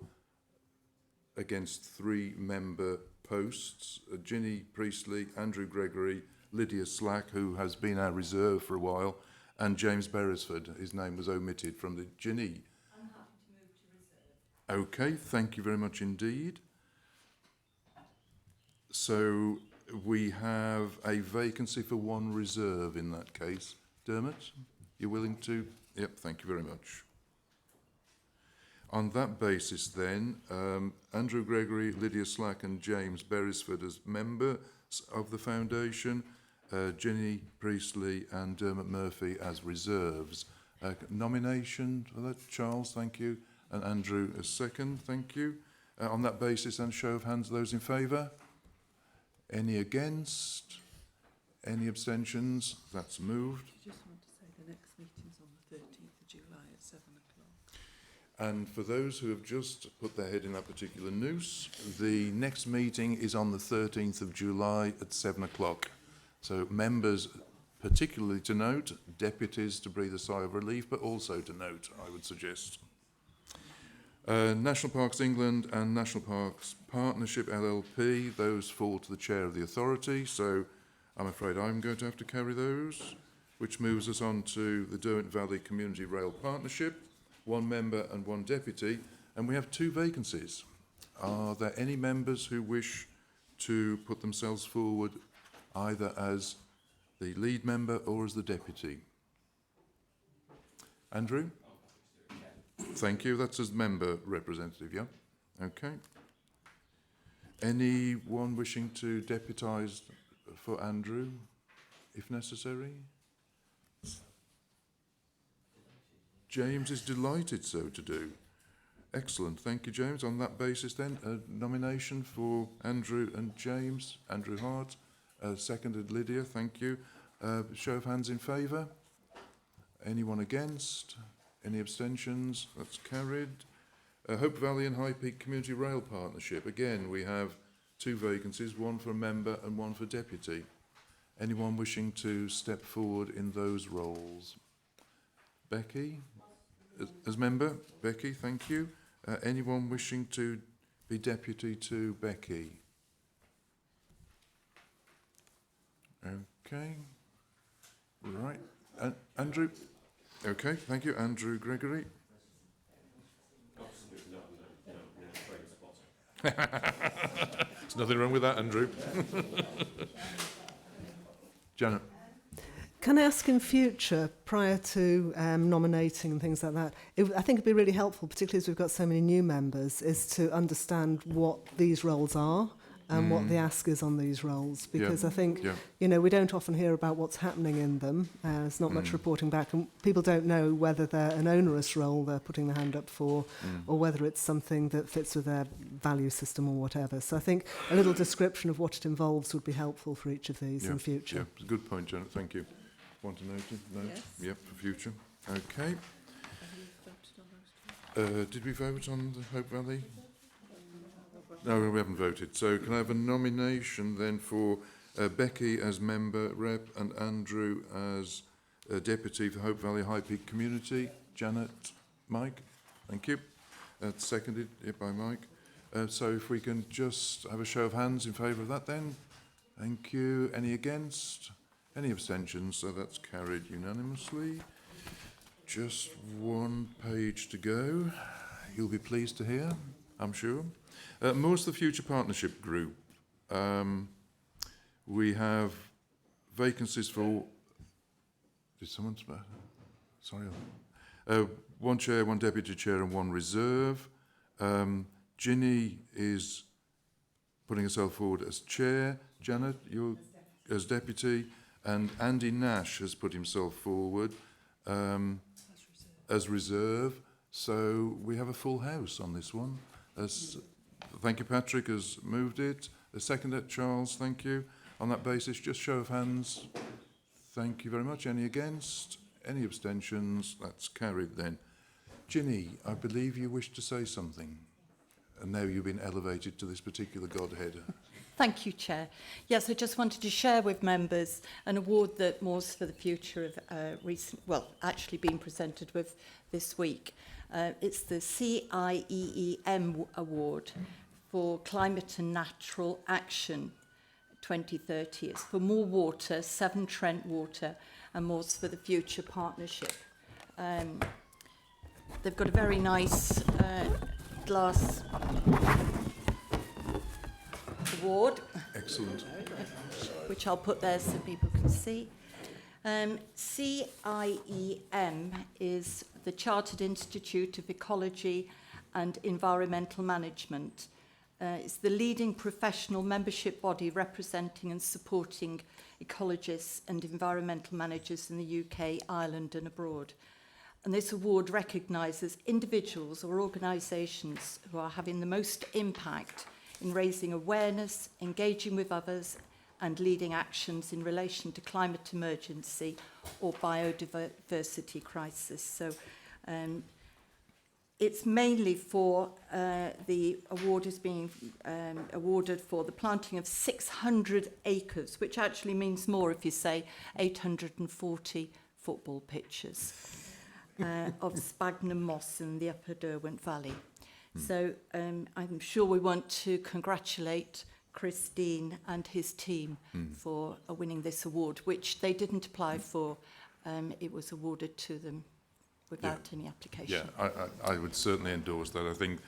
against 3-member posts. Ginny Priestley, Andrew Gregory, Lydia Slack, who has been our reserve for a while, and James Beresford. His name was omitted from the Ginny. I'm happy to move to reserve. Okay, thank you very much indeed. So we have a vacancy for 1 reserve in that case. Dermot, you're willing to? Yep, thank you very much. On that basis then, Andrew Gregory, Lydia Slack and James Beresford as members of the foundation, Ginny Priestley and Dermot Murphy as reserves. Nomination for that, Charles, thank you, and Andrew as second, thank you. On that basis, and show of hands, those in favour? Any against? Any abstentions? That's moved. I just want to say the next meeting's on the 13th of July at 7 o'clock. And for those who have just put their head in that particular noose, the next meeting is on the 13th of July at 7 o'clock. So members, particularly to note, deputies to breathe a sigh of relief, but also to note, I would suggest. National Parks England and National Parks Partnership LLP, those fall to the chair of the authority, so I'm afraid I'm going to have to carry those, which moves us on to the Derwent Valley Community Rail Partnership, 1 member and 1 deputy, and we have 2 vacancies. Are there any members who wish to put themselves forward either as the lead member or as the deputy? Andrew? Thank you. That's as member representative, yeah? Okay. Anyone wishing to deputise for Andrew, if necessary? James is delighted so to do. Excellent. Thank you, James. On that basis then, a nomination for Andrew and James. Andrew Hart, seconded Lydia. Thank you. Show of hands in favour. Anyone against? Any abstentions? That's carried. Hope Valley and High Peak Community Rail Partnership. Again, we have 2 vacancies, 1 for a member and 1 for deputy. Anyone wishing to step forward in those roles? Becky, as member? Becky, thank you. Anyone wishing to be deputy to Becky? Okay. Right. Andrew? Okay, thank you. Andrew Gregory. There's nothing wrong with that, Andrew. Janet. Can I ask in future, prior to nominating and things like that, I think it'd be really helpful, particularly as we've got so many new members, is to understand what these roles are and what the ask is on these roles, because I think, you know, we don't often hear about what's happening in them. There's not much reporting back, and people don't know whether they're an onerous role they're putting their hand up for, or whether it's something that fits with their value system or whatever. So I think a little description of what it involves would be helpful for each of these in future. Yeah, it's a good point, Janet. Thank you. Want to note? Yes. Yep, for future. Okay. Have you voted on those 2? Did we vote on the Hope Valley? No, we haven't voted. So can I have a nomination then for Becky as member rep and Andrew as deputy for Hope Valley High Peak Community? Janet, Mike? Thank you. That's seconded by Mike. So if we can just have a show of hands in favour of that then. Thank you. Any against? Any abstentions? So that's carried unanimously. Just 1 page to go. You'll be pleased to hear, I'm sure. Moors the Future Partnership Group. We have vacancies for... Did someone... Sorry. 1 chair, 1 deputy chair and 1 reserve. Ginny is putting herself forward as chair. Janet, you're as deputy. And Andy Nash has put himself forward as reserve. So we have a full house on this one. Thank you, Patrick has moved it. A second it, Charles, thank you. On that basis, just show of hands. Thank you very much. Any against? Any abstentions? That's carried then. Ginny, I believe you wish to say something. And now you've been elevated to this particular godhead. Thank you, Chair. Yes, I just wanted to share with members an award that Moors for the Future have actually been presented with this week. It's the CIEEM Award for Climate and Natural Action 2030. It's for More Water, Severn Trent Water and Moors for the Future Partnership. They've got a very nice glass award. Excellent. Which I'll put there so people can see. CIEM is the Chartered Institute of Ecology and Environmental Management. It's the leading professional membership body representing and supporting ecologists and environmental managers in the UK, Ireland and abroad. And this award recognises individuals or organisations who are having the most impact in raising awareness, engaging with others and leading actions in relation to climate emergency or biodiversity crisis. So it's mainly for, the award is being awarded for the planting of 600 acres, which actually means more if you say 840 football pitches of sphagnum moss in the Upper Derwent Valley. So I'm sure we want to congratulate Christine and his team for winning this award, which they didn't apply for. It was awarded to them without any application. Yeah, I would certainly endorse that. I think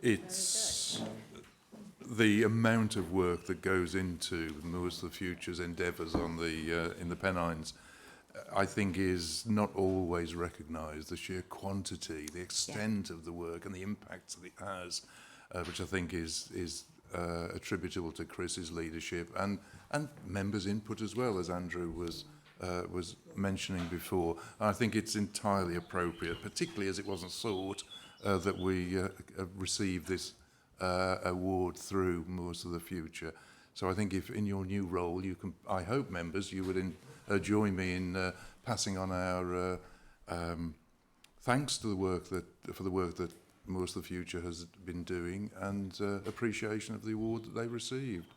it's the amount of work that goes into Moors for the Future's endeavours on the in the Pennines, I think is not always recognised. The sheer quantity, the extent of the work and the impact that it has, which I think is attributable to Chris's leadership and members' input as well, as Andrew was mentioning before. I think it's entirely appropriate, particularly as it wasn't sought, that we receive this award through Moors for the Future. So I think if in your new role you can, I hope members, you would join me in passing on our thanks to the work for the work that Moors for the Future has been doing and appreciation of the award that they received.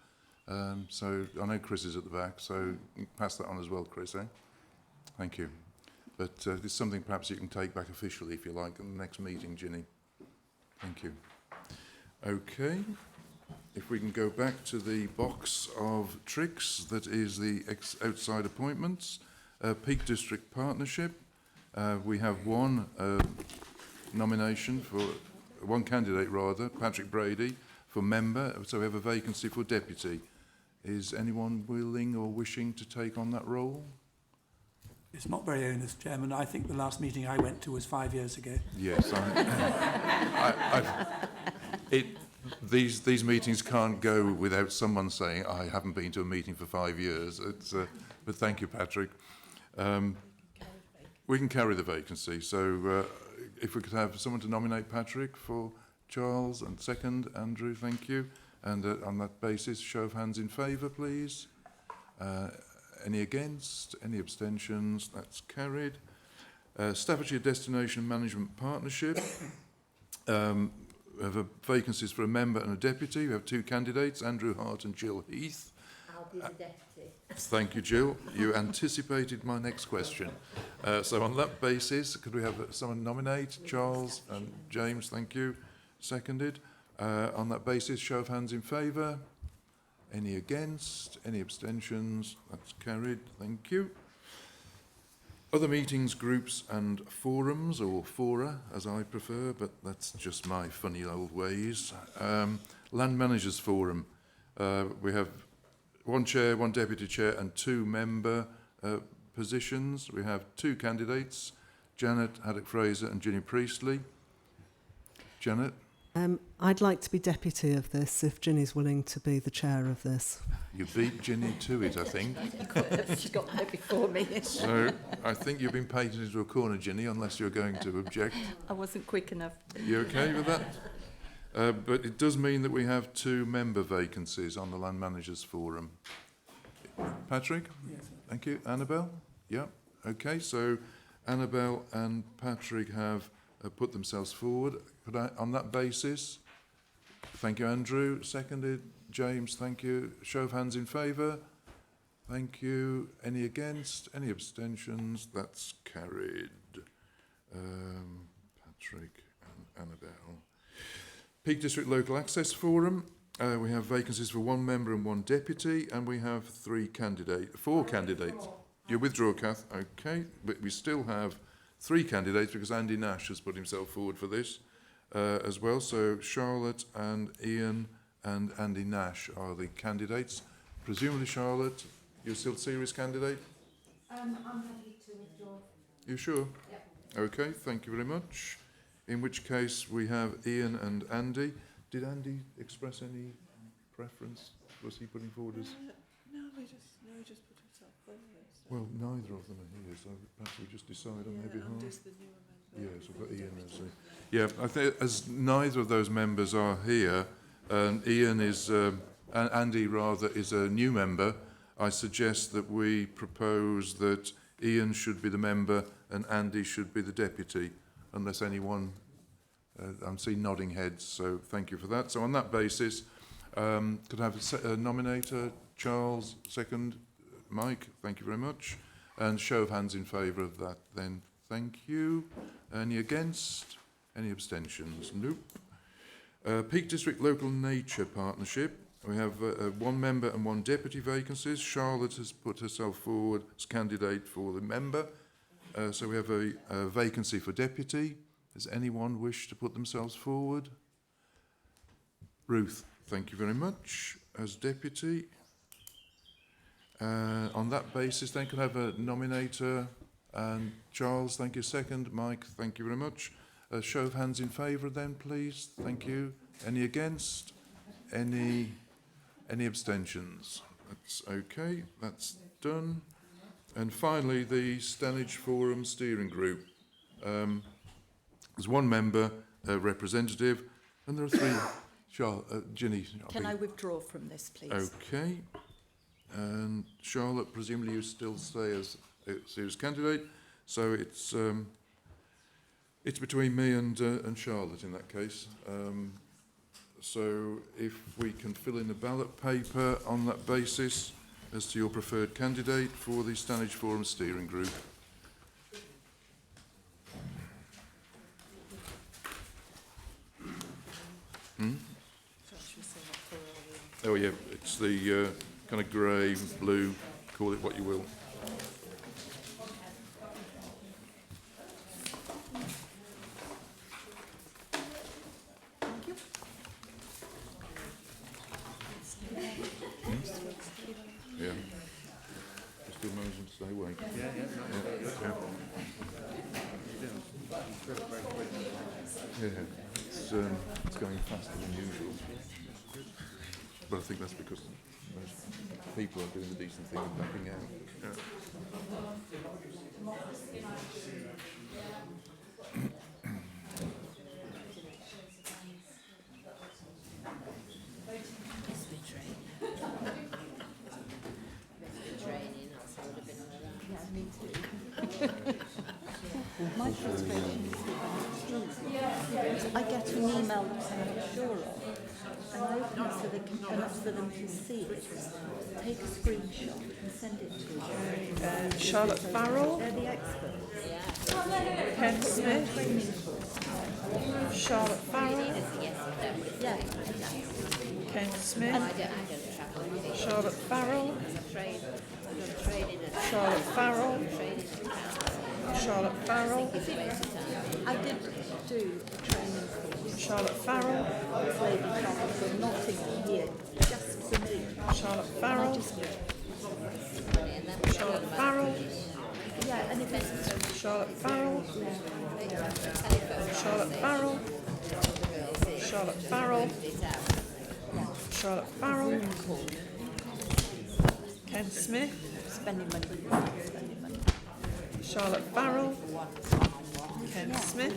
So I know Chris is at the back, so pass that on as well, Chris. Thank you. But it's something perhaps you can take back officially, if you like, in the next meeting, Ginny. Thank you. Okay. If we can go back to the box of tricks, that is the outside appointments. Peak District Partnership. We have one nomination for, one candidate rather, Patrick Brady, for member. So we have a vacancy for deputy. Is anyone willing or wishing to take on that role? It's not very onerous, Chairman. I think the last meeting I went to was 5 years ago. Yes. These meetings can't go without someone saying, I haven't been to a meeting for 5 years. But thank you, Patrick. We can carry the vacancy. So if we could have someone to nominate Patrick for Charles and second, Andrew, thank you. And on that basis, show of hands in favour, please. Any against? Any abstentions? That's carried. Staffordshire Destination Management Partnership. We have vacancies for a member and a deputy. We have two candidates, Andrew Hart and Jill Heath. I'll be the deputy. Thank you, Jill. You anticipated my next question. So on that basis, could we have someone nominate? Charles and James, thank you. Seconded. On that basis, show of hands in favour. Any against? Any abstentions? That's carried. Thank you. Other meetings, groups and forums, or fora, as I prefer, but that's just my funny old ways. Land Managers Forum. We have one chair, one deputy chair and two member positions. We have two candidates, Janet Haddock-Fraser and Ginny Priestley. Janet? I'd like to be deputy of this if Ginny's willing to be the chair of this. You beat Ginny to it, I think. She's got there before me. So I think you've been painted into a corner, Ginny, unless you're going to object. I wasn't quick enough. You okay with that? But it does mean that we have 2 member vacancies on the Land Managers Forum. Patrick? Yes. Thank you. Annabelle? Yeah. Okay, so Annabelle and Patrick have put themselves forward. Could I, on that basis? Thank you, Andrew. Seconded. James, thank you. Show of hands in favour. Thank you. Any against? Any abstentions? That's carried. Patrick and Annabelle. Peak District Local Access Forum. We have vacancies for 1 member and 1 deputy, and we have 4 candidates. You withdraw, Kath. Okay, but we still have 3 candidates because Andy Nash has put himself forward for this as well. So Charlotte and Ian and Andy Nash are the candidates. Presumably, Charlotte, you're still a serious candidate? I'm happy to withdraw. You sure? Yeah. Okay, thank you very much. In which case we have Ian and Andy. Did Andy express any preference? Was he putting forward as... No, he just put himself forward. So. Well, neither of them are here, so perhaps we just decide on their behalf. Andy's the newer member. Yes, we've got Ian as a... Yeah, I think as neither of those members are here, Ian is... Andy, rather, is a new member. I suggest that we propose that Ian should be the member and Andy should be the deputy, unless anyone... I'm seeing nodding heads, so thank you for that. So on that basis, could I have a nominator? Charles, second. Mike, thank you very much. And show of hands in favour of that then. Thank you. Any against? Any abstentions? Nope. Peak District Local Nature Partnership. We have 1 member and 1 deputy vacancies. Charlotte has put herself forward as candidate for the member. So we have a vacancy for deputy. Does anyone wish to put themselves forward? Ruth, thank you very much, as deputy. On that basis, then, could I have a nominator? And Charles, thank you, second. Mike, thank you very much. A show of hands in favour, then, please. Thank you. Any against? Any abstentions? That's okay. That's done. And finally, the Stanage Forum Steering Group. There's 1 member, representative, and there are 3. Ginny. Can I withdraw from this, please? Okay. And Charlotte, presumably you still stay as a serious candidate. So it's between me and Charlotte in that case. So if we can fill in a ballot paper on that basis as to your preferred candidate for the Stanage Forum Steering Group. Oh yeah, it's the kind of grey, blue, call it what you will. Thank you. Yeah. Just do a motion to stay awake. Yeah. It's going faster than usual. But I think that's because most people are doing the decent thing of backing out. Yeah. My frustration is I get an email that I'm not sure of, and I open it so they can turn up for them to see it. Take a screenshot and send it to them. Charlotte Farrell. They're the experts. Ken Smith. Charlotte Farrell. Yeah. Ken Smith. Charlotte Farrell. Charlotte Farrell. Charlotte Farrell. I did do a training course. Charlotte Farrell. This lady come from Nottingham here, just for me. Charlotte Farrell. Charlotte Farrell. Yeah, and if it's Charlotte Farrell. Charlotte Farrell. Charlotte Farrell. Charlotte Farrell. Ken Smith. Spending money. Spending money. Charlotte Farrell. Ken Smith.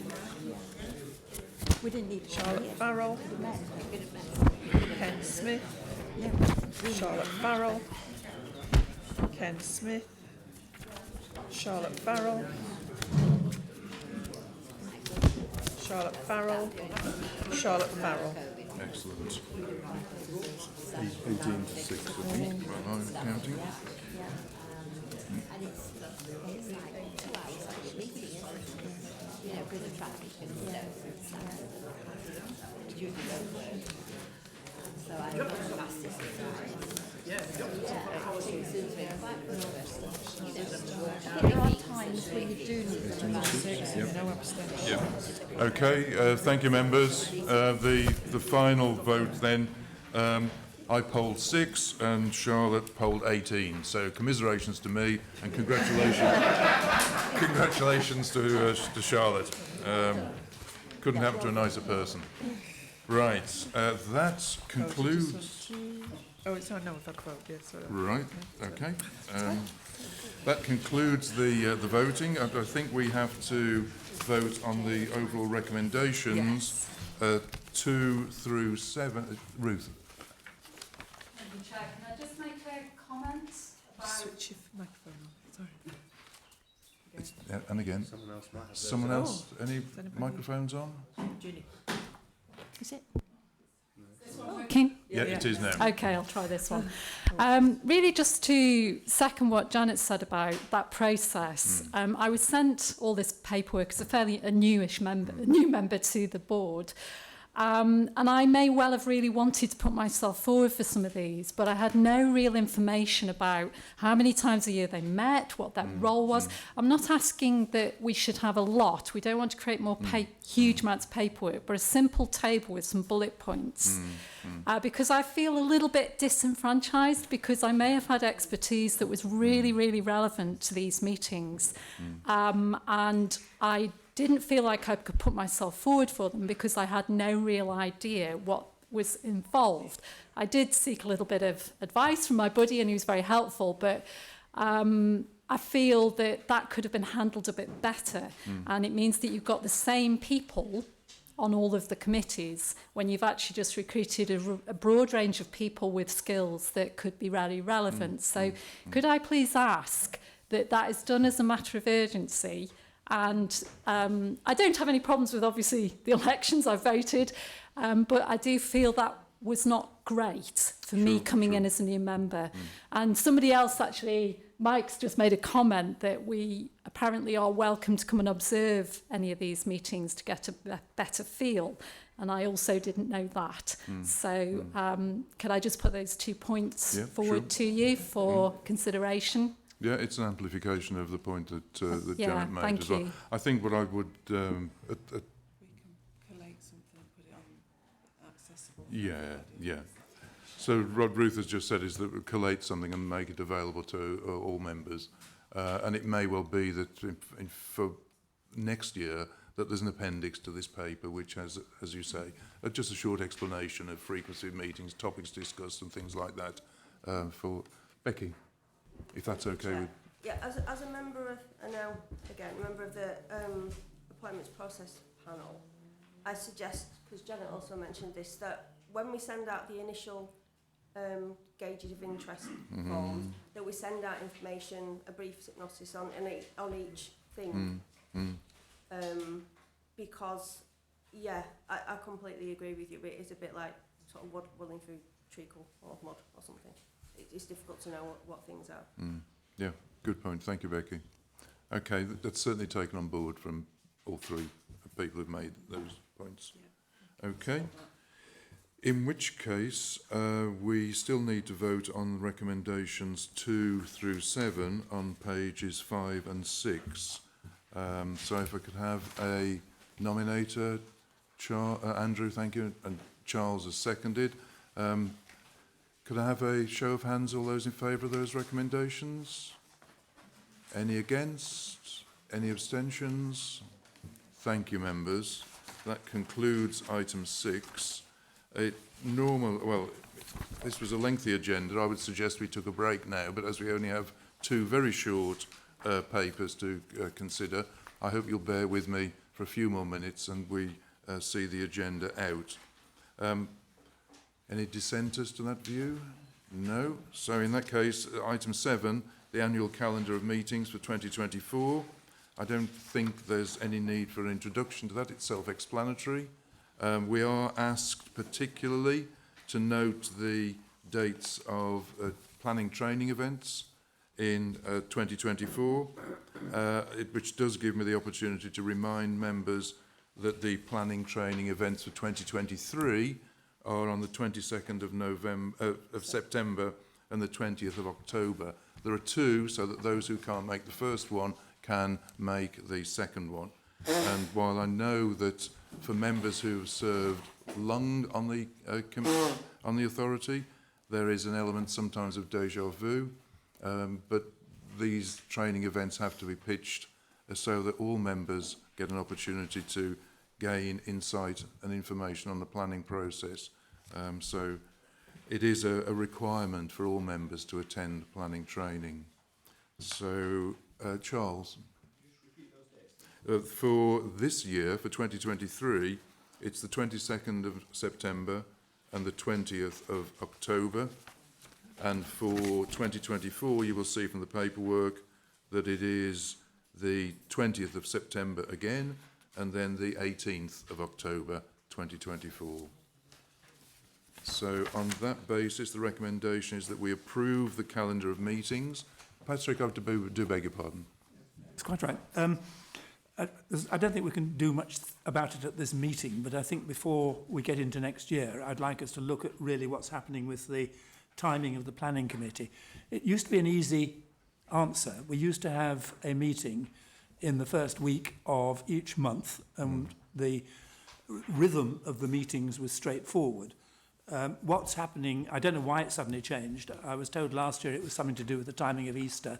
We didn't need Charlotte Farrell. Ken Smith. Charlotte Farrell. Ken Smith. Charlotte Farrell. Charlotte Farrell. Charlotte Farrell. Excellent. 18 to 6, I think, when I'm counting. There are times when you do need to Okay, thank you, members. The final vote then, I polled 6 and Charlotte polled 18. So commiserations to me and congratulations to Charlotte. Couldn't happen to a nicer person. Right, that concludes. Oh, it's not, no, that vote, yes, sorry. Right, okay. That concludes the voting. I think we have to vote on the overall recommendations, 2 through 7. Ruth. Thank you, Chair. Can I just make a comment about... Switch your microphone on, sorry. And again. Someone else. Any microphones on? Is it? Working? Yeah, it is now. Okay, I'll try this one. Really just to second what Janet said about that process, I was sent all this paperwork as a new member to the board. And I may well have really wanted to put myself forward for some of these, but I had no real information about how many times a year they met, what their role was. I'm not asking that we should have a lot. We don't want to create more huge amounts of paperwork, but a simple table with some bullet points. Because I feel a little bit disenfranchised because I may have had expertise that was really, really relevant to these meetings. And I didn't feel like I could put myself forward for them because I had no real idea what was involved. I did seek a little bit of advice from my buddy and he was very helpful, but I feel that that could have been handled a bit better. And it means that you've got the same people on all of the committees when you've actually just recruited a broad range of people with skills that could be really relevant. So could I please ask that that is done as a matter of urgency? And I don't have any problems with, obviously, the elections. I voted, but I do feel that was not great for me coming in as a new member. And somebody else, actually, Mike's just made a comment that we apparently are welcome to come and observe any of these meetings to get a better feel. And I also didn't know that. So could I just put those 2 points forward to you for consideration? Yeah, it's an amplification of the point that Janet made thank as well. you. I think what I would... We can collate something and put it on accessible. Yeah. So what Ruth has just said is that we collate something and make it available to all members. And it may well be that for next year that there's an appendix to this paper which has, as you say, just a short explanation of frequency of meetings, topics discussed and things like that for Becky. If that's okay with... Yeah, as a member of, and now again, member of the appointments process panel, I suggest, because Janet also mentioned this, that when we send out the initial gauges of interest forms, that we send out information, a brief synopsis on each thing. Because, yeah, I completely agree with you, but it is a bit like sort of willing through treacle or mud or something. It's difficult to know what things are. Yeah, good point. Thank you, Becky. Okay, that's certainly taken on board from all three people who've made those points. Yeah. Okay. In which case, we still need to vote on recommendations 2 through 7 on pages 5 and 6. So if I could have a nominator, Andrew, thank you, and Charles has seconded. Could I have a show of hands, all those in favour of those recommendations? Any against? Any abstentions? Thank you, members. That concludes item 6. This was a lengthy agenda. I would suggest we took a break now, but as we only have 2 very short papers to consider, I hope you'll bear with me for a few more minutes and we see the agenda out. Any dissenters to that view? No. So in that case, item 7, the annual calendar of meetings for 2024. I don't think there's any need for an introduction to that. It's self-explanatory. We are asked particularly to note the dates of planning training events in 2024, which does give me the opportunity to remind members that the planning training events for 2023 are on the 22nd of September and the 20th of October. There are 2, so that those who can't make the first one can make the second one. And while I know that for members who have served long on the authority, there is an element sometimes of déjà vu, but these training events have to be pitched so that all members get an opportunity to gain insight and information on the planning process. So it is a requirement for all members to attend planning training. So, Charles? For this year, for 2023, it's the 22nd of September and the 20th of October. And for 2024, you will see from the paperwork that it is the 20th of September again, and then the 18th of October 2024. So on that basis, the recommendation is that we approve the calendar of meetings. Patrick, I do beg your pardon. That's quite right. I don't think we can do much about it at this meeting, but I think before we get into next year, I'd like us to look at really what's happening with the timing of the planning committee. It used to be an easy answer. We used to have a meeting in the first week of each month, and the rhythm of the meetings was straightforward. What's happening, I don't know why it suddenly changed. I was told last year it was something to do with the timing of Easter,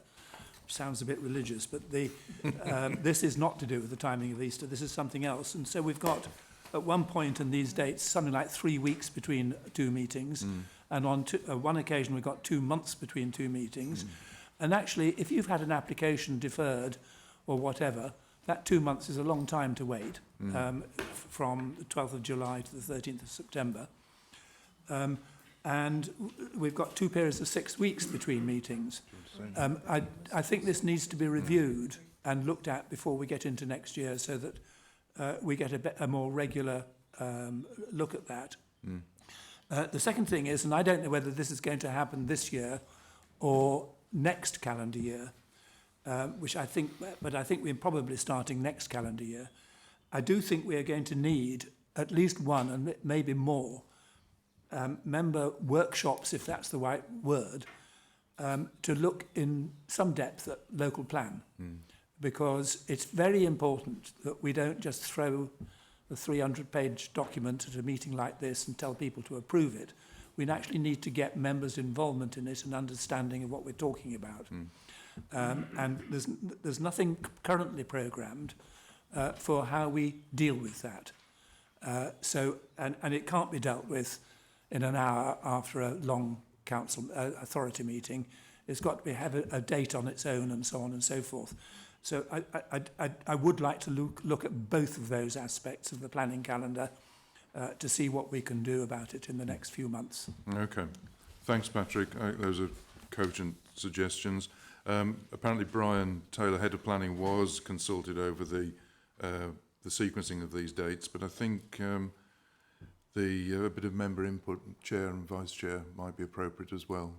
which sounds a bit religious, but this is not to do with the timing of Easter. This is something else. And so we've got, at one point in these dates, something like 3 weeks between 2 meetings. And on one occasion, we've got 2 months between 2 meetings. And actually, if you've had an application deferred or whatever, that 2 months is a long time to wait, from the 12th of July to the 13th of September. And we've got 2 periods of 6 weeks between meetings. I think this needs to be reviewed and looked at before we get into next year, so that we get a more regular look at that. The second thing is, and I don't know whether this is going to happen this year or next calendar year, but I think we're probably starting next calendar year. I do think we are going to need at least one, and maybe more, member workshops, if that's the right word, to look in some depth at local plan, because it's very important that we don't just throw the 300-page document at a meeting like this and tell people to approve it. We actually need to get members' involvement in it and understanding of what we're talking about. And there's nothing currently programmed for how we deal with that. And it can't be dealt with in an hour after a long council authority meeting. It's got to have a date on its own and so on and so forth. So I would like to look at both of those aspects of the planning calendar to see what we can do about it in the next few months. Okay. Thanks, Patrick. Those are cogent suggestions. Apparently Brian Taylor, Head of Planning, was consulted over the sequencing of these dates, but I think a bit of member input, Chair and Vice Chair, might be appropriate as well,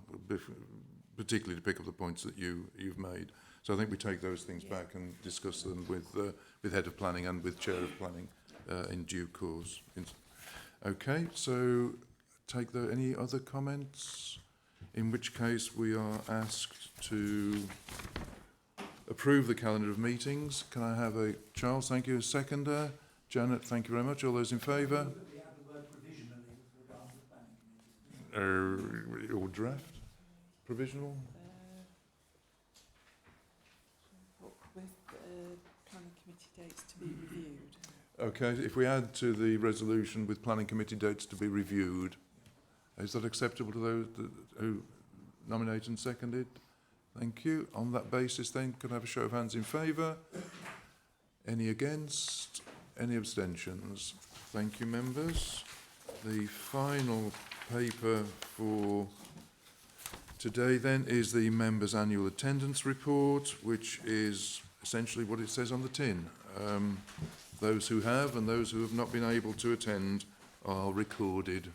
particularly to pick up the points that you've made. So I think we take those things back and discuss them with Head of Planning and with Chair of Planning in due course. Okay, so any other comments? In which case we are asked to approve the calendar of meetings. Can I have a Charles? Thank you. A seconder. Janet, thank you very much. All those in favour? Or draft? Provisional? With planning committee dates to be reviewed. Okay, if we add to the resolution with planning committee dates to be reviewed, is that acceptable to those who nominate and seconded? Thank you. On that basis then, could I have a show of hands in favour? Any against? Any abstentions? Thank you, members. The final paper for today then is the members' annual attendance report, which is essentially what it says on the tin. Those who have and those who have not been able to attend are recorded,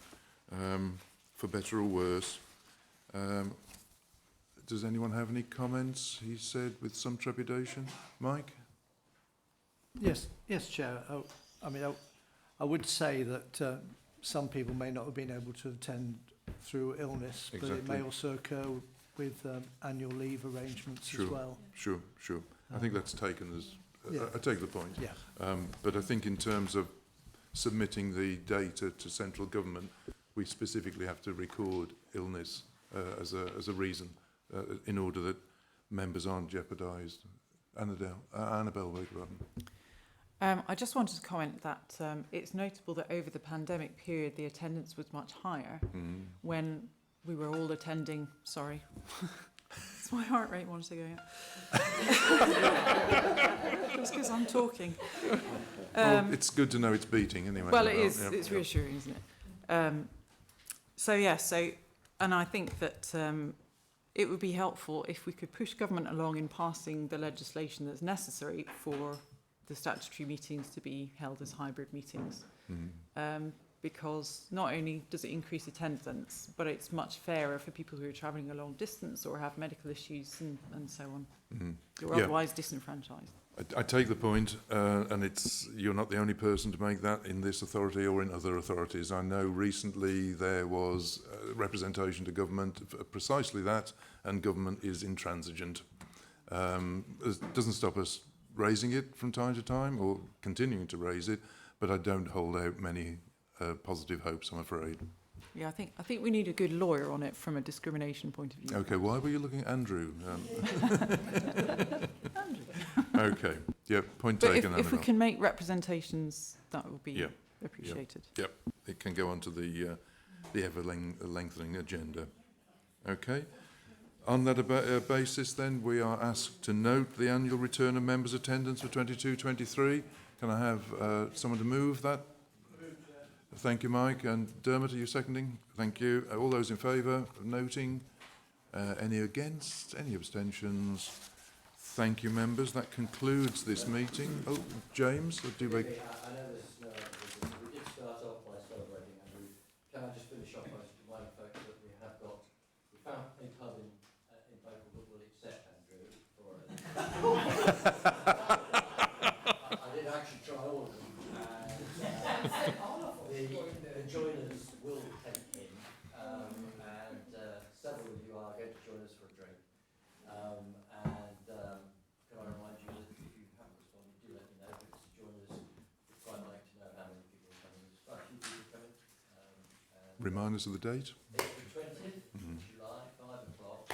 for better or worse. Does anyone have any comments? He said with some trepidation. Mike? Yes, Chair. I would say that some people may not have been able to attend through illness, but it may also occur with annual leave arrangements as well. Sure. I think that's taken as... I take the point. Yeah. But I think in terms of submitting the data to central government, we specifically have to record illness as a reason in order that members aren't jeopardised. Annabelle, beg your pardon. I just wanted to comment that it's notable that over the pandemic period, the attendance was much higher when we were all attending. Sorry, it's my heart rate wants to go up. Just because I'm talking. Well, it's good to know it's beating anyway. Well, it is. It's reassuring, isn't it? And I think that it would be helpful if we could push government along in passing the legislation that's necessary for the statutory meetings to be held as hybrid meetings. Because not only does it increase attendance, but it's much fairer for people who are travelling a long distance or have medical issues and so on. You're otherwise disenfranchised. I take the point, and you're not the only person to make that in this authority or in other authorities. I know recently there was representation to government for precisely that, and government is intransigent. It doesn't stop us raising it from time to time or continuing to raise it, but I don't hold out many positive hopes, I'm afraid. Yeah, I think we need a good lawyer on it from a discrimination point of view. Okay, why were you looking at Andrew? Okay, yeah, point but taken. If we can make representations, that would be appreciated. Yep, it can go on to the ever-lengthening agenda. Okay. On that basis, then, we are asked to note the annual return of members' attendance for 22-23. Can I have someone to move that? Thank you, Mike. And Dermot, are you seconding? Thank you. All those in favour of noting? Any against? Any abstentions? Thank you, members. That concludes this meeting. Oh, James, do we... I know there's no evidence. We did start off by celebrating Andrew. Can I just finish off by reminding folks that we found a pub in Bakewell that will accept Andrew for I did actually try all of them. The joiners will take him, and several of you are going to join us for a drink. Can I remind you that if you haven't responded, do let me know, because the joiners would quite like to know how many people are coming. There's quite a few people coming. Remind us of the date.